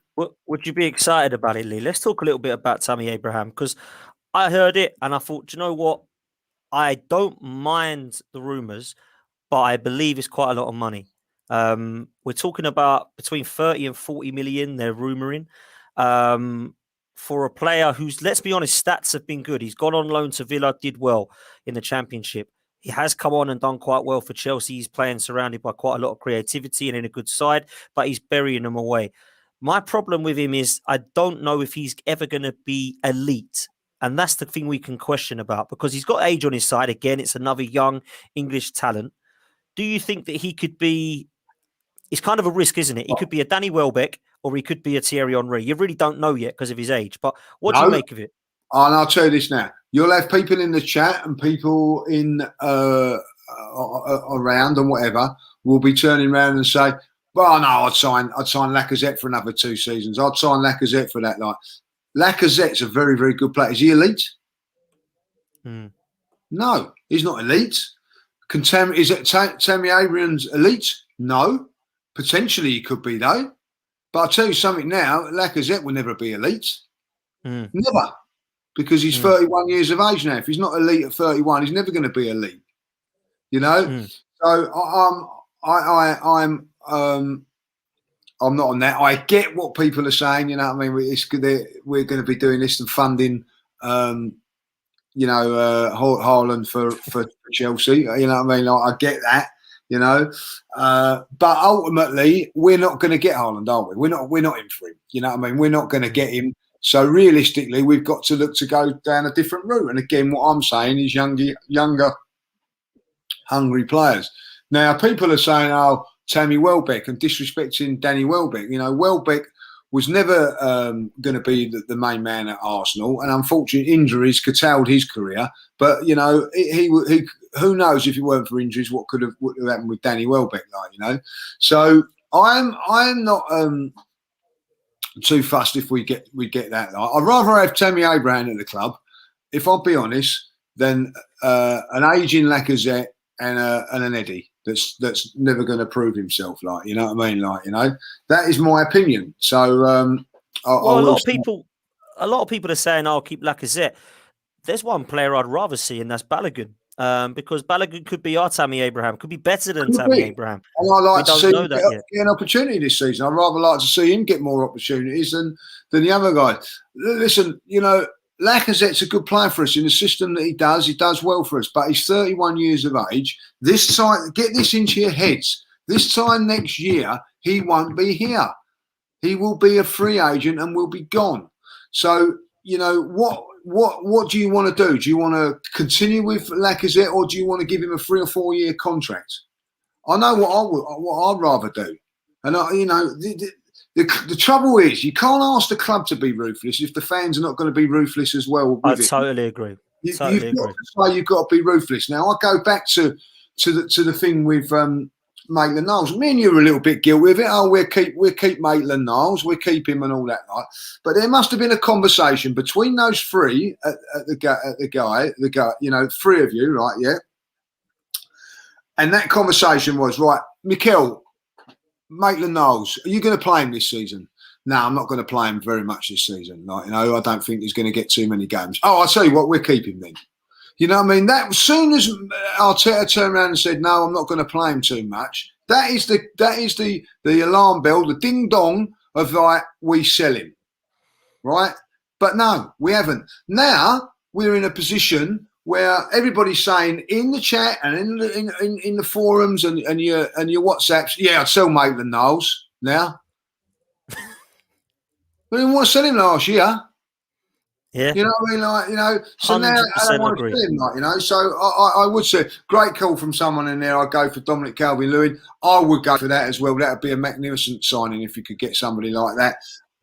Would you be excited about it, Lee? Let's talk a little bit about Tammy Abraham, because I heard it and I thought, do you know what? I don't mind the rumours, but I believe it's quite a lot of money. We're talking about between 30 and 40 million they're rumouring. For a player who's, let's be honest, stats have been good. He's gone on loan to Villa, did well in the Championship. He has come on and done quite well for Chelsea. He's playing surrounded by quite a lot of creativity and in a good side, but he's burying them away. My problem with him is I don't know if he's ever going to be elite. And that's the thing we can question about, because he's got age on his side. Again, it's another young English talent. Do you think that he could be... It's kind of a risk, isn't it? He could be a Danny Welbeck or he could be a Thierry Henry. You really don't know yet because of his age. But what do you make of it? And I'll tell you this now. You'll have people in the chat and people in around and whatever will be turning around and say, well, no, I'd sign Lacazette for another 2 seasons. I'd sign Lacazette for that. Like, Lacazette's a very, very good player. Is he elite? No, he's not elite. Is it Tammy Abraham's elite? No. Potentially he could be, though. But I'll tell you something now, Lacazette will never be elite. Never. Because he's 31 years of age now. If he's not elite at 31, he's never going to be elite. You know? So I'm not on that. I get what people are saying, you know what I mean? We're going to be doing this and funding, Haaland for Chelsea. You know what I mean? I get that, you know. But ultimately, we're not going to get Haaland, are we? We're not in for him. You know what I mean? We're not going to get him. So realistically, we've got to look to go down a different route. And again, what I'm saying is younger, hungry players. Now, people are saying, oh, Tammy Welbeck, and disrespecting Danny Welbeck. You know, Welbeck was never going to be the main man at Arsenal, and unfortunately, injuries curtailed his career. But you know, he who knows if it weren't for injuries, what would have happened with Danny Welbeck? Like, you know, so I'm not too fussed if we get that. I'd rather have Tammy Abraham at the club, if I'll be honest, than an aging Lacazette and an Eddie that's never going to prove himself. Like, you know what I mean? Like, you know, that is my opinion. So a lot of people are saying, "I'll keep Lacazette." There's one player I'd rather see, and that's Balogun. Because Balogun could be our Tammy Abraham, could be better than Tammy Abraham. And I like to see him get an opportunity this season. I'd rather like to see him get more opportunities than the other guy. Listen, you know, Lacazette's a good player for us in the system that he does well for us, but he's 31 years of age. This time, get this into your heads. This time next year, he won't be here. He will be a free agent and will be gone. So, you know, what do you want to do? Do you want to continue with Lacazette, or do you want to give him a 3 or 4 year contract? I know what I'd rather do. And, you know, the trouble is you can't ask the club to be ruthless if the fans are not going to be ruthless as well. I totally agree. You've got to be ruthless. Now, I go back to the thing with Maitland-Niles. Me and you were a little bit guilty of it. Oh, we'll keep Maitland-Niles. We'll keep him and all that. Right? But there must have been a conversation between those three at the guy, you know, three of you, right? Yeah. And that conversation was, right, Mikel, Maitland-Niles, are you going to play him this season? No, I'm not going to play him very much this season. Like, you know, I don't think he's going to get too many games. Oh, I'll tell you what, we'll keep him then. You know what I mean? That as soon as Arteta turned around and said, no, I'm not going to play him too much, that is the alarm bell, the ding dong of like, we sell him. Right? But no, we haven't. Now we're in a position where everybody's saying in the chat and in the forums and your WhatsApps, yeah, I'd sell Maitland-Niles now. We didn't want to sell him last year. Yeah. You know what I mean? Like, you know, so now I don't want to sell him, like, you know. So I would say, great call from someone in there. I'd go for Dominic Calvert-Lewin. I would go for that as well. That would be a magnificent signing if you could get somebody like that.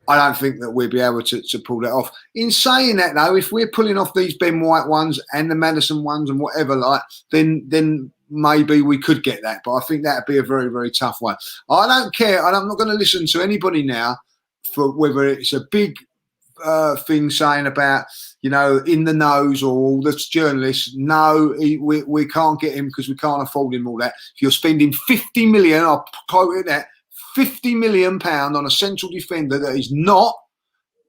I don't think that we'll be able to pull that off. In saying that, though, if we're pulling off these Ben White ones and the Maddison ones and whatever, like, then maybe we could get that. But I think that would be a very, very tough one. I don't care. I'm not going to listen to anybody now for whether it's a big thing saying about, you know, in the nose or all the journalists. No, we can't get him because we can't afford him, all that. If you're spending 50 million, I'll quote it that, £50 million on a central defender that is not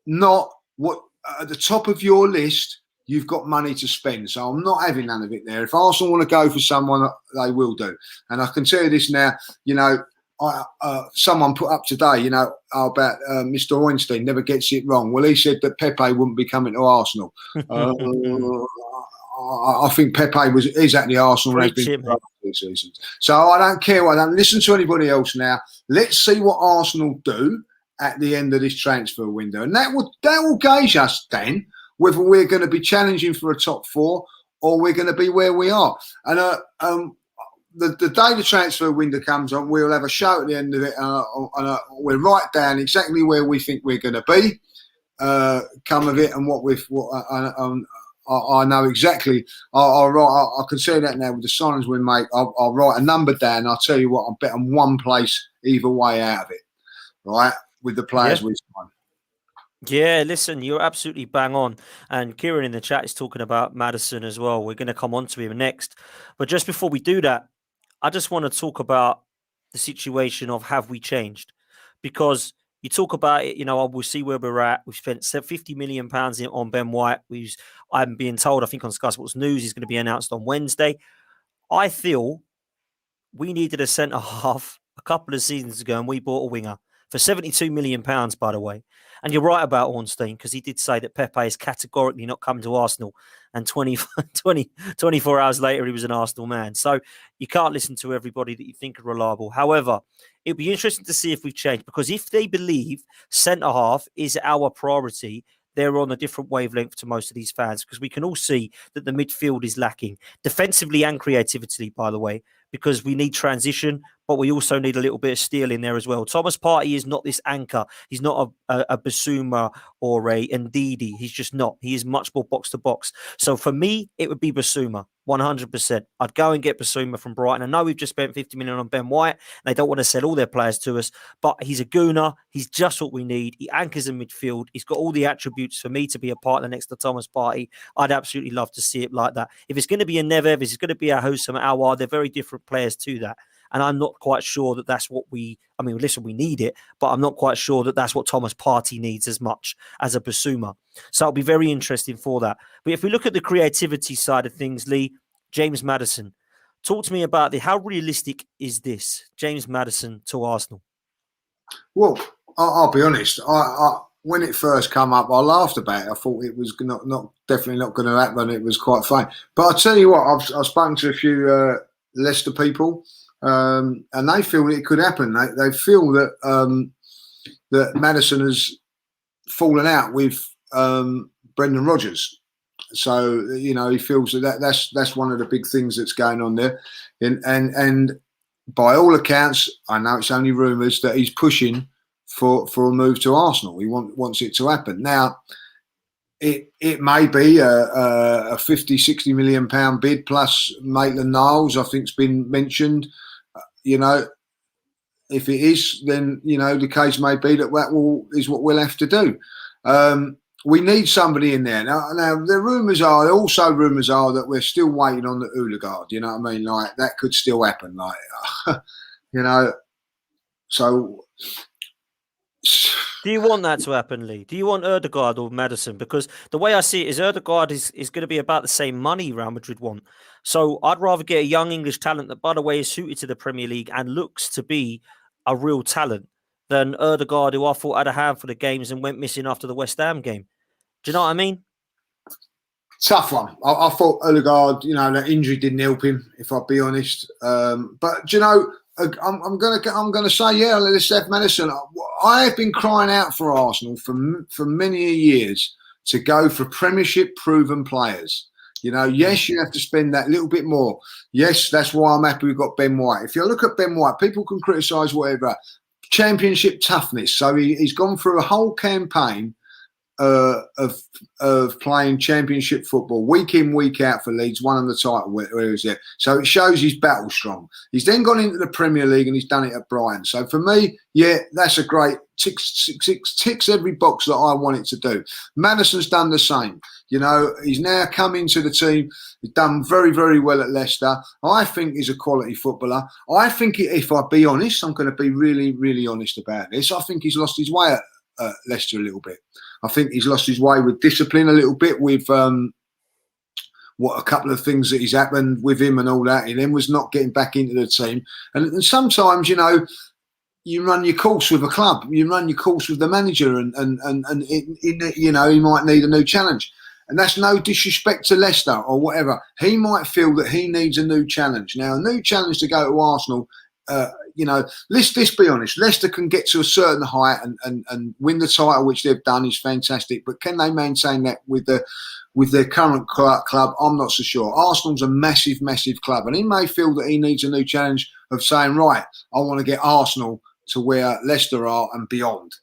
what at the top of your list, you've got money to spend. So I'm not having none of it there. If Arsenal want to go for someone, they will do. And I can tell you this now, you know, someone put up today, you know, about Mr. Ornstein never gets it wrong. Well, he said that Pepe wouldn't be coming to Arsenal. I think Pepe is at the Arsenal. Has been for 2 seasons. So I don't care. I don't listen to anybody else now. Let's see what Arsenal do at the end of this transfer window, and that will gauge us then whether we're going to be challenging for a top 4 or we're going to be where we are. And the day the transfer window comes on, we'll have a show at the end of it, and we'll write down exactly where we think we're going to be, come of it, and I know exactly. I can say that now with the signings we make. I'll write a number down. I'll tell you what, I'll bet on one place either way out of it, right? With the players we sign. Yeah, listen, you're absolutely bang on. And Kieran in the chat is talking about Maddison as well. We're going to come on to him next. But just before we do that, I just want to talk about the situation of have we changed? Because you talk about it, you know, we'll see where we're at. We've spent £50 million on Ben White. I'm being told, I think on Sky Sports News, he's going to be announced on Wednesday. I feel we needed a centre-half a couple of seasons ago and we bought a winger for £72 million, by the way. And you're right about Ornstein, because he did say that Pepe is categorically not coming to Arsenal. And 24 hours later, he was an Arsenal man. So you can't listen to everybody that you think are reliable. However, it'll be interesting to see if we've changed, because if they believe centre-half is our priority, they're on a different wavelength to most of these fans, because we can all see that the midfield is lacking defensively and creatively, by the way, because we need transition, but we also need a little bit of steel in there as well. Thomas Partey is not this anchor. He's not a Basuma or a Ndidi. He's just not. He is much more box to box. So for me, it would be Basuma, 100%. I'd go and get Basuma from Brighton. I know we've just spent 50 million on Ben White, and they don't want to sell all their players to us, but he's a gooner. He's just what we need. He anchors in midfield. He's got all the attributes for me to be a partner next to Thomas Partey. I'd absolutely love to see it like that. If it's going to be a Neves, if it's going to be a Hosam Awar, they're very different players to that. And I'm not quite sure that that's what we need it, but I'm not quite sure that that's what Thomas Partey needs as much as a Basuma. So it'll be very interesting for that. But if we look at the creativity side of things, Lee, James Maddison, talk to me about how realistic is this, James Maddison to Arsenal? Well, I'll be honest. I when it first came up, I laughed about it. I thought it was definitely not going to happen. It was quite funny. But I'll tell you what, I've spoken to a few Leicester people, and they feel it could happen. They feel that that Maddison has fallen out with Brendan Rodgers. So, you know, he feels that's one of the big things that's going on there. And by all accounts, I know it's only rumours, that he's pushing for a move to Arsenal. He wants it to happen. Now, it may be a 50, 60 million pound bid plus Maitland-Niles, I think, has been mentioned. you know, if it is, then, you know, the case may be that is what we'll have to do. We need somebody in there. Now the rumours are that we're still waiting on the Odegaard. You know what I mean? Like, that could still happen. Like, you know, so. Do you want that to happen, Lee? Do you want Odegaard or Maddison? Because the way I see it is Odegaard is going to be about the same money Real Madrid want. So I'd rather get a young English talent that, by the way, is suited to the Premier League and looks to be a real talent than Odegaard, who I thought had a handful of games and went missing after the West Ham game. Do you know what I mean? Tough one. I thought Odegaard, you know, that injury didn't help him, if I'll be honest. But, you know, I'm gonna say, yeah, let's have Maddison. I have been crying out for Arsenal for many years to go for Premiership proven players. You know, yes, you have to spend that little bit more. Yes, that's why I'm happy we've got Ben White. If you look at Ben White, people can criticise whatever. Championship toughness. So he's gone through a whole campaign of playing Championship football week in, week out for Leeds, won the title. Where is it? So it shows he's battle strong. He's then gone into the Premier League and he's done it at Brighton. So for me, yeah, that's a great ticks every box that I want it to do. Maddison's done the same. You know, he's now come into the team. He's done very, very well at Leicester. I think he's a quality footballer. I think, if I be honest, I'm going to be really, really honest about this. I think he's lost his way at Leicester a little bit. I think he's lost his way with discipline a little bit, with what a couple of things that he's happened with him and all that. He then was not getting back into the team. And sometimes, you know, you run your course with a club, you run your course with the manager, and you know, he might need a new challenge. And that's no disrespect to Leicester or whatever. He might feel that he needs a new challenge. Now, a new challenge to go to Arsenal, you know, let's be honest. Leicester can get to a certain height and win the title, which they've done, is fantastic. But can they maintain that with their current club? I'm not so sure. Arsenal's a massive, massive club, and he may feel that he needs a new challenge of saying, right, I want to get Arsenal to where Leicester are and beyond.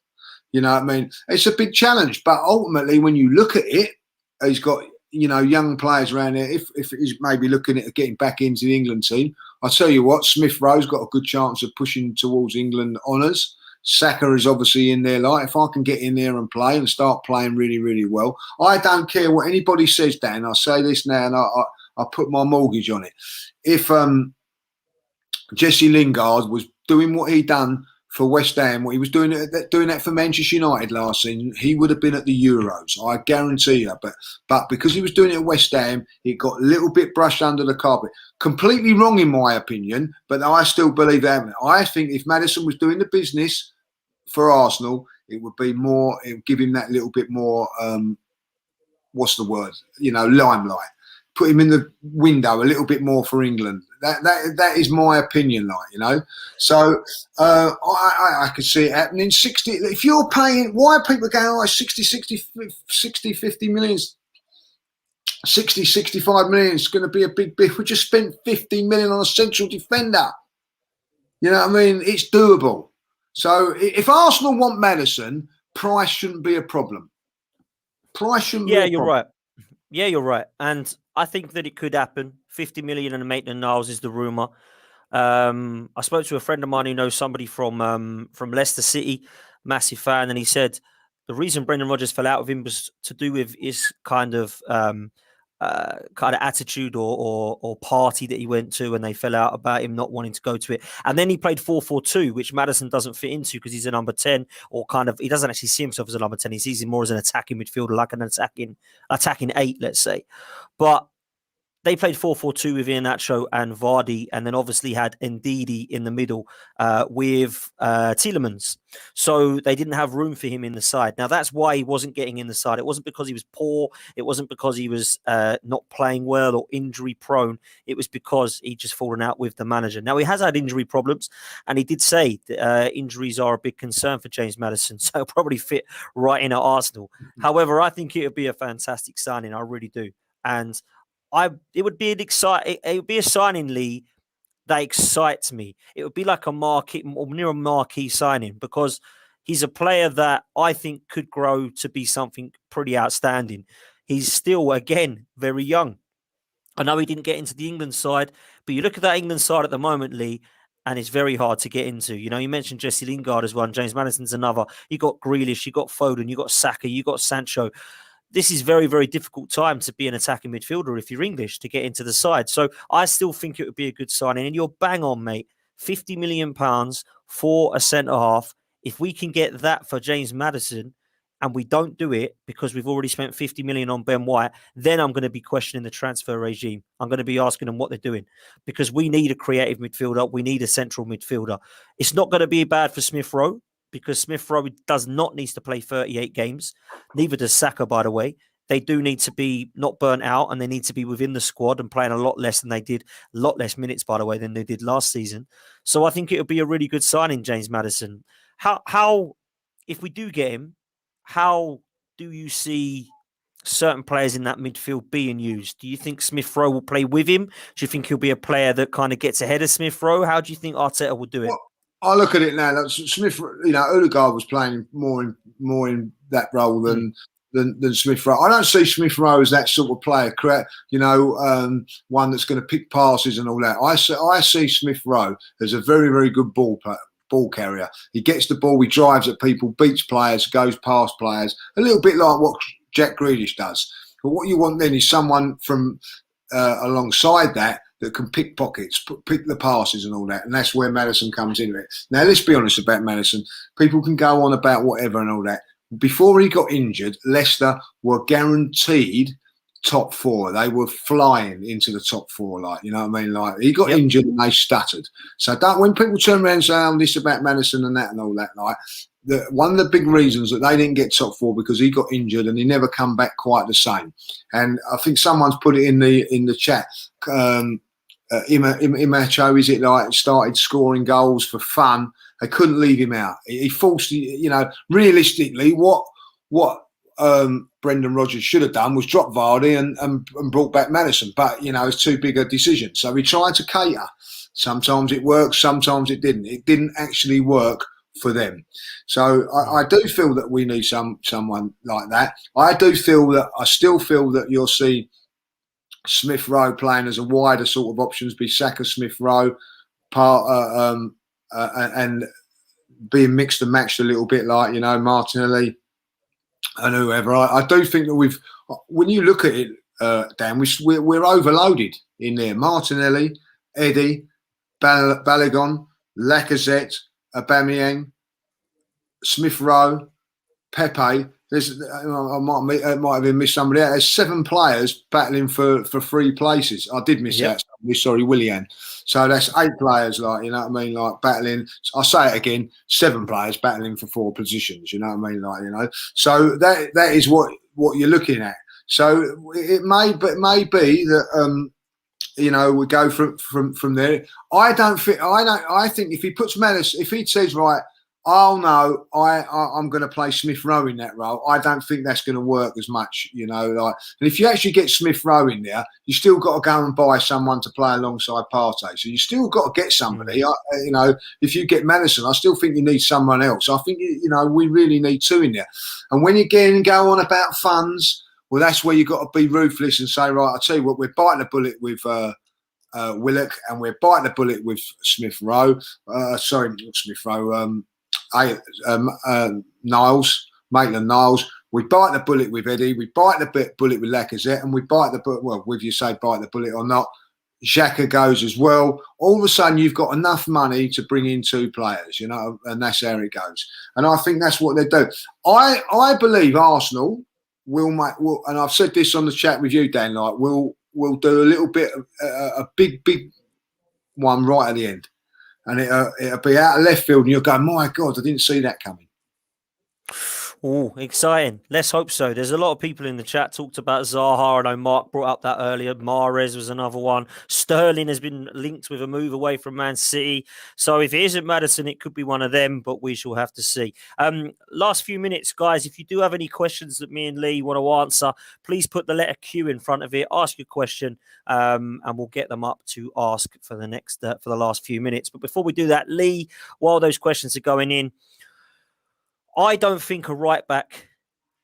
You know what I mean? It's a big challenge, but ultimately, when you look at it, he's got, you know, young players around there. If he's maybe looking at getting back into the England team, I'll tell you what, Smith Rowe's got a good chance of pushing towards England honours. Saka is obviously in there. Like, if I can get in there and play and start playing really, really well, I don't care what anybody says, Dan. I'll say this now, and I put my mortgage on it. If Jesse Lingard was doing what he done for West Ham, what he was doing that for Manchester United last season, he would have been at the Euros. I guarantee you. But because he was doing it at West Ham, it got a little bit brushed under the carpet. Completely wrong in my opinion, but I still believe that. I think if Maddison was doing the business for Arsenal, it would give him that little bit more, what's the word? You know, limelight. Put him in the window a little bit more for England. That is my opinion, like, you know. So I could see it happening. 60. If you're paying, why are people going, 60, 50 million, 60, 65 million is going to be a big bit. We just spent 15 million on a central defender. You know what I mean? It's doable. So if Arsenal want Maddison, price shouldn't be a problem. Price shouldn't be a problem. You're right. Yeah, you're right. And I think that it could happen. 50 million and Maitland-Niles is the rumour. I spoke to a friend of mine who knows somebody from Leicester City, massive fan, and he said the reason Brendan Rodgers fell out with him was to do with his kind of attitude or party that he went to, and they fell out about him not wanting to go to it. And then he played 4-4-2, which Maddison doesn't fit into because he's a number 10, or kind of, he doesn't actually see himself as a number 10. He sees him more as an attacking midfielder, like an attacking 8, let's say. But they played 4-4-2 with Iheanacho and Vardy, and then obviously had Ndidi in the middle with Tielemans. So they didn't have room for him in the side. Now, that's why he wasn't getting in the side. It wasn't because he was poor. It wasn't because he was not playing well or injury prone. It was because he'd just fallen out with the manager. Now, he has had injury problems, and he did say that injuries are a big concern for James Maddison, so he'll probably fit right in at Arsenal. However, I think it would be a fantastic signing. I really do. And it would be a signing, Lee, that excites me. It would be like a marquee or near a marquee signing, because he's a player that I think could grow to be something pretty outstanding. He's still, again, very young. I know he didn't get into the England side, but you look at that England side at the moment, Lee, and it's very hard to get into. You know, you mentioned Jesse Lingard as one, James Maddison's another. You got Grealish, you got Foden, you got Saka, you got Sancho. This is very, very difficult time to be an attacking midfielder if you're English to get into the side. So I still think it would be a good signing. And you're bang on, mate. £50 million for a centre-half. If we can get that for James Maddison and we don't do it because we've already spent 50 million on Ben White, then I'm going to be questioning the transfer regime. I'm going to be asking them what they're doing because we need a creative midfielder. We need a central midfielder. It's not going to be bad for Smith Rowe, because Smith Rowe does not need to play 38 games. Neither does Saka, by the way. They do need to be not burnt out, and they need to be within the squad and playing a lot less than they did, a lot less minutes, by the way, than they did last season. So I think it would be a really good signing, James Maddison. How, if we do get him, how do you see certain players in that midfield being used? Do you think Smith Rowe will play with him? Do you think he'll be a player that kind of gets ahead of Smith Rowe? How do you think Arteta will do it? Well, I look at it now. Like Smith, Odegaard was playing more in that role than Smith Rowe. I don't see Smith Rowe as that sort of player, one that's going to pick passes and all that. I see Smith Rowe as a very, very good ball carrier. He gets the ball, he drives at people, beats players, goes past players, a little bit like what Jack Grealish does. But what you want then is someone from alongside that can pick pockets, pick the passes and all that. And that's where Maddison comes into it. Now, let's be honest about Maddison. People can go on about whatever and all that. Before he got injured, Leicester were guaranteed top four. They were flying into the top four, you know what I mean? Like, he got injured and they stuttered. So when people turn around and say, this about Maddison and that and all that, one of the big reasons that they didn't get top four because he got injured and he never come back quite the same. And I think someone's put it in the chat. Imacho, is it started scoring goals for fun? They couldn't leave him out. He forced, realistically, what Brendan Rodgers should have done was drop Vardy and brought back Maddison. But, it's too big a decision. So he tried to cater. Sometimes it worked, sometimes it didn't. It didn't actually work for them. So I do feel that we need someone like that. I still feel that you'll see Smith Rowe playing as a wider sort of options, be Saka, Smith Rowe, and being mixed and matched a little bit, Martinelli and whoever. I do think that when you look at it, Dan, we're overloaded in there. Martinelli, Eddie, Balogun, Lacazette, Aubameyang, Smith Rowe, Pepe. I might have even missed somebody out. There's 7 players battling for 3 places. I did miss out somebody. Sorry, Willian. So that's 8 players, you know what I mean, battling. I'll say it again: 7 players battling for 4 positions. You know what I mean, So that is what you're looking at. So it may be that we go from there. I think if he puts Maddison, if he says right, oh no, I'm going to play Smith Rowe in that role, I don't think that's going to work as much, and if you actually get Smith Rowe in there, you still got to go and buy someone to play alongside Partey. So you still got to get somebody. If you get Maddison, I still think you need someone else. I think we really need 2 in there. And when you go on about funds, well, that's where you got to be ruthless and say, right, I tell you what, we're biting the bullet with Willock, and we're biting the bullet with Smith Rowe. Sorry, not Smith Rowe. Niles, Maitland-Niles. We bite the bullet with Eddie. We bite the bullet with Lacazette, and we bite the bullet. Well, whether you say bite the bullet or not, Xhaka goes as well. All of a sudden, you've got enough money to bring in 2 players, and that's how it goes. And I think that's what they do. I believe Arsenal will make. And I've said this on the chat with you, Dan. We'll do a little bit, a big one right at the end. And it'll be out of left field, and you'll go, my God, I didn't see that coming. Oh, exciting. Let's hope so. There's a lot of people in the chat talked about Zaha. I know Mark brought up that earlier. Mahrez was another one. Sterling has been linked with a move away from Man City. So if it isn't Maddison, it could be one of them, but we shall have to see. Last few minutes, guys, if you do have any questions that me and Lee want to answer, please put the letter Q in front of it. Ask your question, and we'll get them up to ask for the last few minutes. But before we do that, Lee, while those questions are going in, I don't think a right back.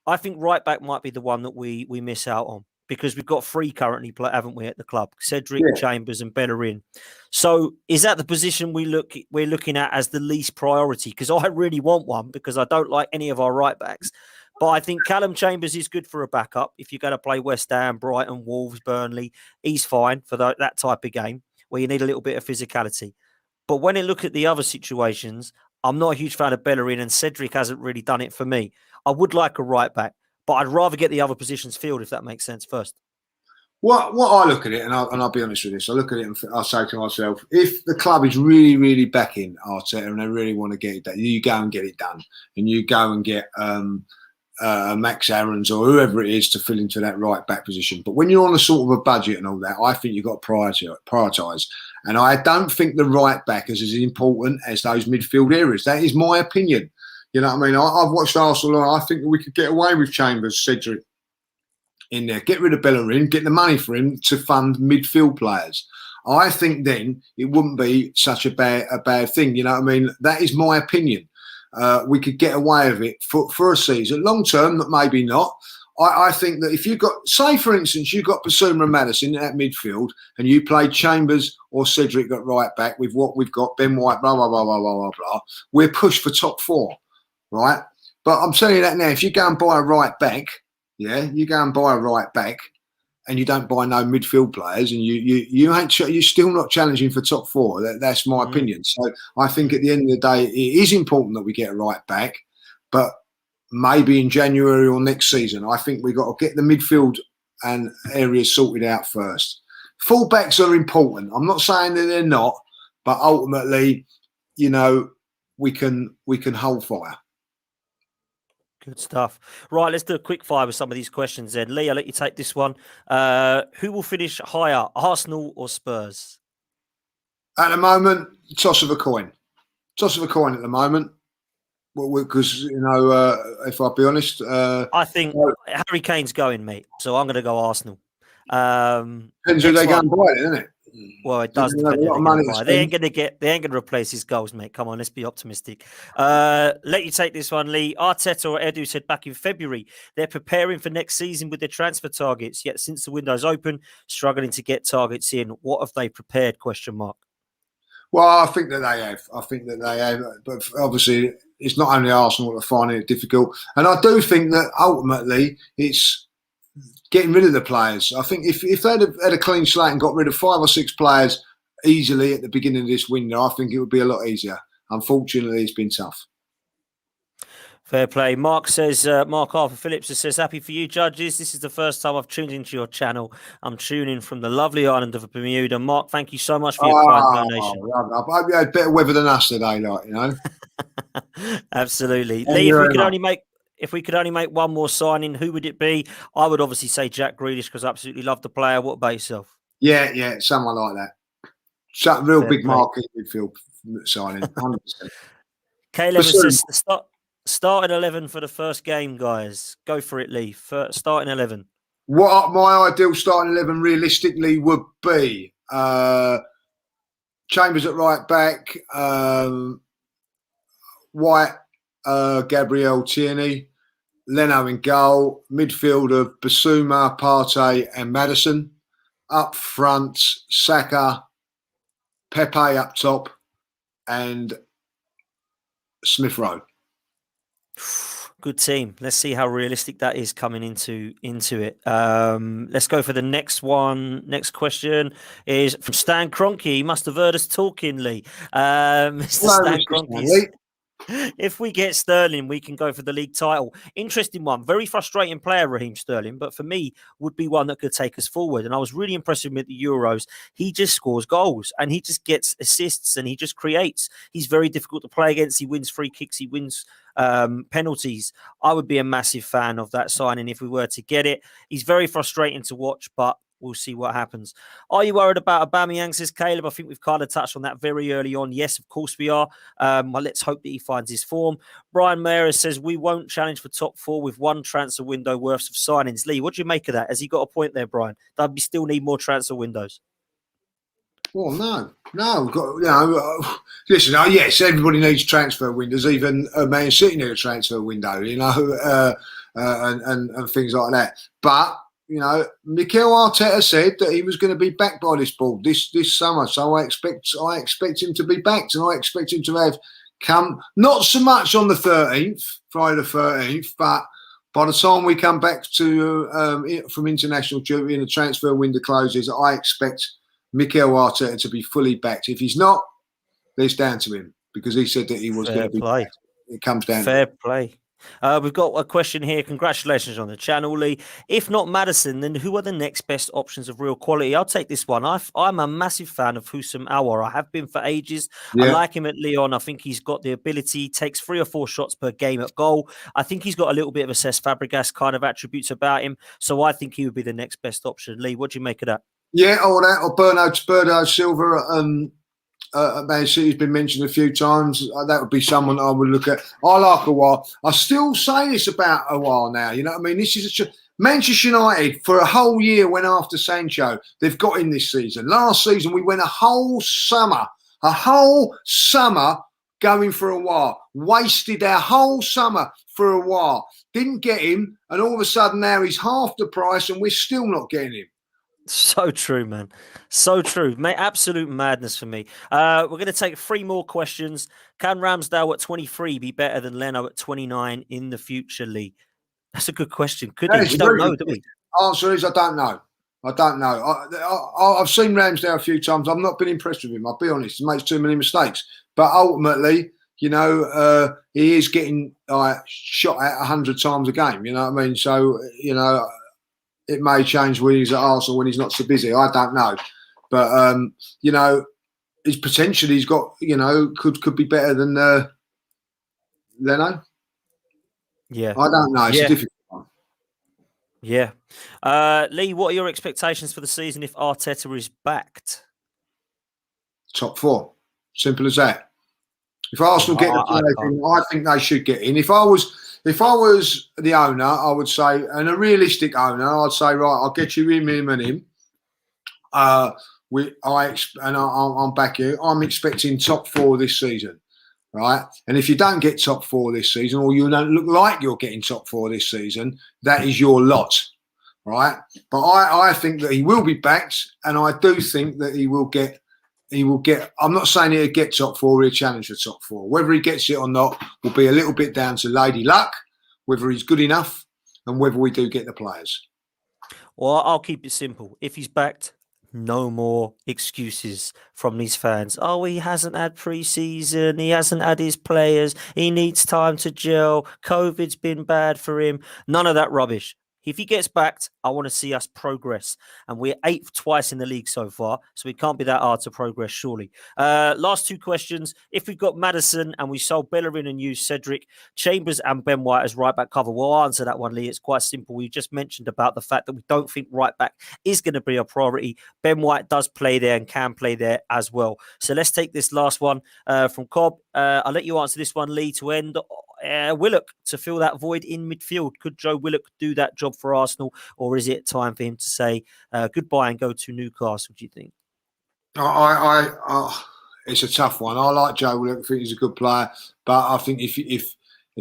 I think right back might be the one that we miss out on, because we've got 3 currently, haven't we, at the club? Cedric, Chambers, and Bellerin. So is that the position we're looking at as the least priority? Because I really want one, because I don't like any of our right backs. But I think Callum Chambers is good for a backup. If you're going to play West Ham, Brighton, Wolves, Burnley, he's fine for that type of game where you need a little bit of physicality. But when I look at the other situations, I'm not a huge fan of Bellerin, and Cedric hasn't really done it for me. I would like a right back, but I'd rather get the other positions filled, if that makes sense, first. What I look at it, and I'll be honest with this, I look at it and I say to myself, if the club is really, really backing Arteta and they really want to get it done, you go and get it done. And you go and get Max Aarons or whoever it is to fill into that right back position. But when you're on a sort of a budget and all that, I think you've got to prioritise. And I don't think the right back is as important as those midfield areas. That is my opinion. You know what I mean? I've watched Arsenal, and I think we could get away with Chambers, Cedric in there. Get rid of Bellerin, get the money for him to fund midfield players. I think then it wouldn't be such a bad thing. You know what I mean? That is my opinion. We could get away with it for a season. Long term, maybe not. I think that if you've got, say for instance, you've got Basuma and Maddison at midfield and you play Chambers or Cedric at right back with what we've got, Ben White, blah, blah, blah, blah, blah, blah, blah, we're pushed for top 4, right? But I'm telling you that now, if you go and buy a right back, you go and buy a right back and you don't buy no midfield players and you're still not challenging for top 4. That's my opinion. So I think at the end of the day, it is important that we get a right back, but maybe in January or next season, I think we've got to get the midfield and areas sorted out first. Fullbacks are important. I'm not saying that they're not, but ultimately, you know, we can hold fire. Good stuff. Right, let's do a quick fire with some of these questions then. Lee, I'll let you take this one. Who will finish higher, Arsenal or Spurs? At the moment, toss of a coin. Toss of a coin at the moment. Because, you know, if I'll be honest... I think Harry Kane's going, mate. So I'm going to go Arsenal. Depends who they go and buy it, isn't it? Well, it does depend. They ain't going to replace his goals, mate. Come on, let's be optimistic. Let you take this one, Lee. Arteta or Edu said back in February they're preparing for next season with their transfer targets. Yet since the window's open, struggling to get targets in. What have they prepared? ? Well, I think that they have. But obviously, it's not only Arsenal that are finding it difficult. And I do think that ultimately it's getting rid of the players. I think if they'd have had a clean slate and got rid of 5 or 6 players easily at the beginning of this window, I think it would be a lot easier. Unfortunately, it's been tough. Fair play. Mark says, Mark Arthur Phillips says, happy for you, judges. This is the first time I've tuned into your channel. I'm tuning from the lovely island of Bermuda. Mark, thank you so much for your kind donation. I hope you had better weather than us today, like, you know. Absolutely. Lee, if we could only make one more signing, who would it be? I would obviously say Jack Grealish because I absolutely love the player. What about yourself? Yeah, someone like that. Some real big market midfield signing, 100%. Caleb says starting 11 for the first game, guys. Go for it, Lee. Starting 11. What my ideal starting 11 realistically would be Chambers at right back, White, Gabriel, Tierney, Leno in goal, midfield of Basuma, Partey and Maddison. Up front, Saka, Pepe up top and Smith Rowe. Good team. Let's see how realistic that is coming into it. Let's go for the next one. Next question is from Stan Kroenke. He must have heard us talking, Lee. Stan Kroenke. If we get Sterling, we can go for the league title. Interesting one. Very frustrating player, Raheem Sterling, but for me, would be one that could take us forward. And I was really impressed with him at the Euros. He just scores goals and he just gets assists and he just creates. He's very difficult to play against. He wins free kicks. He wins penalties. I would be a massive fan of that signing if we were to get it. He's very frustrating to watch, but we'll see what happens. Are you worried about Aubameyang, says Caleb? I think we've kind of touched on that very early on. Yes, of course we are. Well, let's hope that he finds his form. Brian Mayer says we won't challenge for top 4 with one transfer window worth of signings. Lee, what do you make of that? Has he got a point there, Brian? Does we still need more transfer windows? Well, no. We've got, you know, listen, yes, everybody needs transfer windows. Even Man City need a transfer window, you know, and things like that. But Mikel Arteta said that he was going to be back by this ball this summer. So I expect him to be backed, and I expect him to have come not so much on the 13th, Friday the 13th, but by the time we come back to from international duty and the transfer window closes, I expect Mikel Arteta to be fully backed. If he's not, it's down to him, because he said that he was going to be backed. It comes down fair to play. We've got a question here. Congratulations on the channel, Lee. If not Maddison, then who are the next best options of real quality? I'll take this one. I'm a massive fan of Husam Aouar. I have been for ages. Yeah. I like him at Lyon. I think he's got the ability. He takes 3 or 4 shots per game at goal. I think he's got a little bit of a Cesc Fabregas kind of attributes about him. So I think he would be the next best option. Lee, what do you make of that? Yeah, or Bernardo Silva. Man City's been mentioned a few times. That would be someone I would look at. I like Aouar. I still say this about Aouar now. You know what I mean? This is Manchester United for a whole year went after Sancho. They've got him this season. Last season we went a whole summer going for Aouar. Wasted our whole summer for Aouar. Didn't get him, and all of a sudden now he's half the price, and we're still not getting him. So true, man. So true. Mate, absolute madness for me. We're going to take 3 more questions. Can Ramsdale at 23 be better than Leno at 29 in the future, Lee? That's a good question. Could he? We don't know, do we? Answer is I don't know. I've seen Ramsdale a few times. I've not been impressed with him. I'll be honest. He makes too many mistakes. But ultimately, he is getting shot at 100 times a game. You know what I mean? So, it may change when he's at Arsenal, when he's not so busy. I don't know. But, his potential he's got, could be better than Leno. Yeah. I don't know. It's a difficult one. Yeah. Lee, what are your expectations for the season if Arteta is backed? Top 4. Simple as that. If Arsenal get the player, I think they should get in. If I was the owner, I would say, and a realistic owner, I'd say, right, I'll get you him and him. I'm back here. I'm expecting top 4 this season, right? And if you don't get top 4 this season, or you don't look like you're getting top 4 this season, that is your lot, right? But I think that he will be backed, and I do think that he will get. I'm not saying he'll get top 4, he'll challenge for top 4. Whether he gets it or not will be a little bit down to Lady Luck, whether he's good enough, and whether we do get the players. Well, I'll keep it simple. If he's backed, no more excuses from these fans. Oh, he hasn't had pre-season. He hasn't had his players. He needs time to gel. COVID's been bad for him. None of that rubbish. If he gets backed, I want to see us progress. And we're 8th twice in the league so far, so it can't be that hard to progress, surely. Last 2 questions. If we've got Maddison and we sold Bellerin and used Cedric, Chambers and Ben White as right-back cover, we'll answer that one, Lee. It's quite simple. We just mentioned about the fact that we don't think right-back is going to be a priority. Ben White does play there and can play there as well. So let's take this last one from Cobb. I'll let you answer this one, Lee, to end. Willock to fill that void in midfield. Could Joe Willock do that job for Arsenal, or is it time for him to say goodbye and go to Newcastle, do you think? It's a tough one. I like Joe Willock. I think he's a good player, but I think if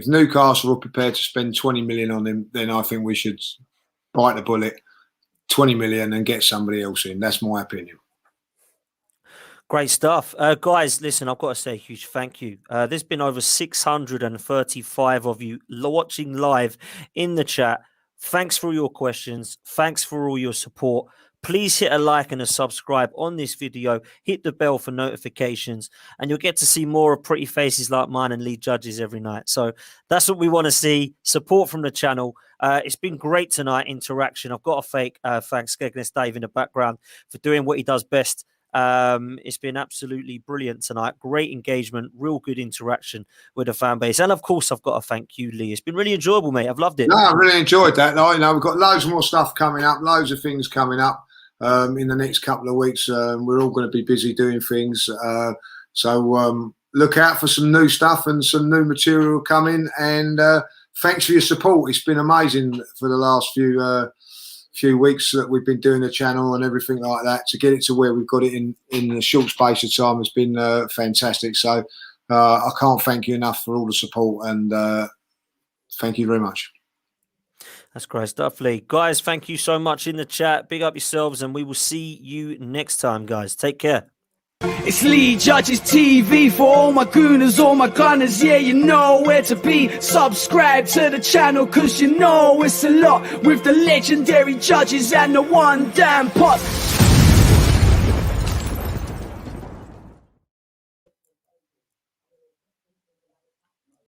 Newcastle are prepared to spend 20 million on him, then I think we should bite the bullet, 20 million, and get somebody else in. That's my opinion. Great stuff. Guys, listen, I've got to say a huge thank you. There's been over 635 of you watching live in the chat. Thanks for all your questions. Thanks for all your support. Please hit a like and a subscribe on this video. Hit the bell for notifications, and you'll get to see more of pretty faces like mine and Lee Judges every night. So that's what we want to see. Support from the channel. It's been great tonight, interaction. I've got to thank Skegness Dave in the background for doing what he does best. It's been absolutely brilliant tonight. Great engagement, real good interaction with the fan base, and of course I've got to thank you, Lee. It's been really enjoyable, mate. I've loved it. No, I really enjoyed that. We've got loads more stuff coming up, loads of things coming up in the next couple of weeks. We're all going to be busy doing things, so look out for some new stuff and some new material coming, and thanks for your support. It's been amazing for the last few weeks that we've been doing the channel and everything like that. To get it to where we've got it in a short space of time has been fantastic. So I can't thank you enough for all the support, and thank you very much. That's great stuff, Lee. Guys, thank you so much in the chat. Big up yourselves, and we will see you next time, guys. Take care. It's Lee Judges TV for all my gooners, all my gunners. Yeah, you know where to be. Subscribe to the channel, cause you know it's a lot with the legendary judges and the one damn pot.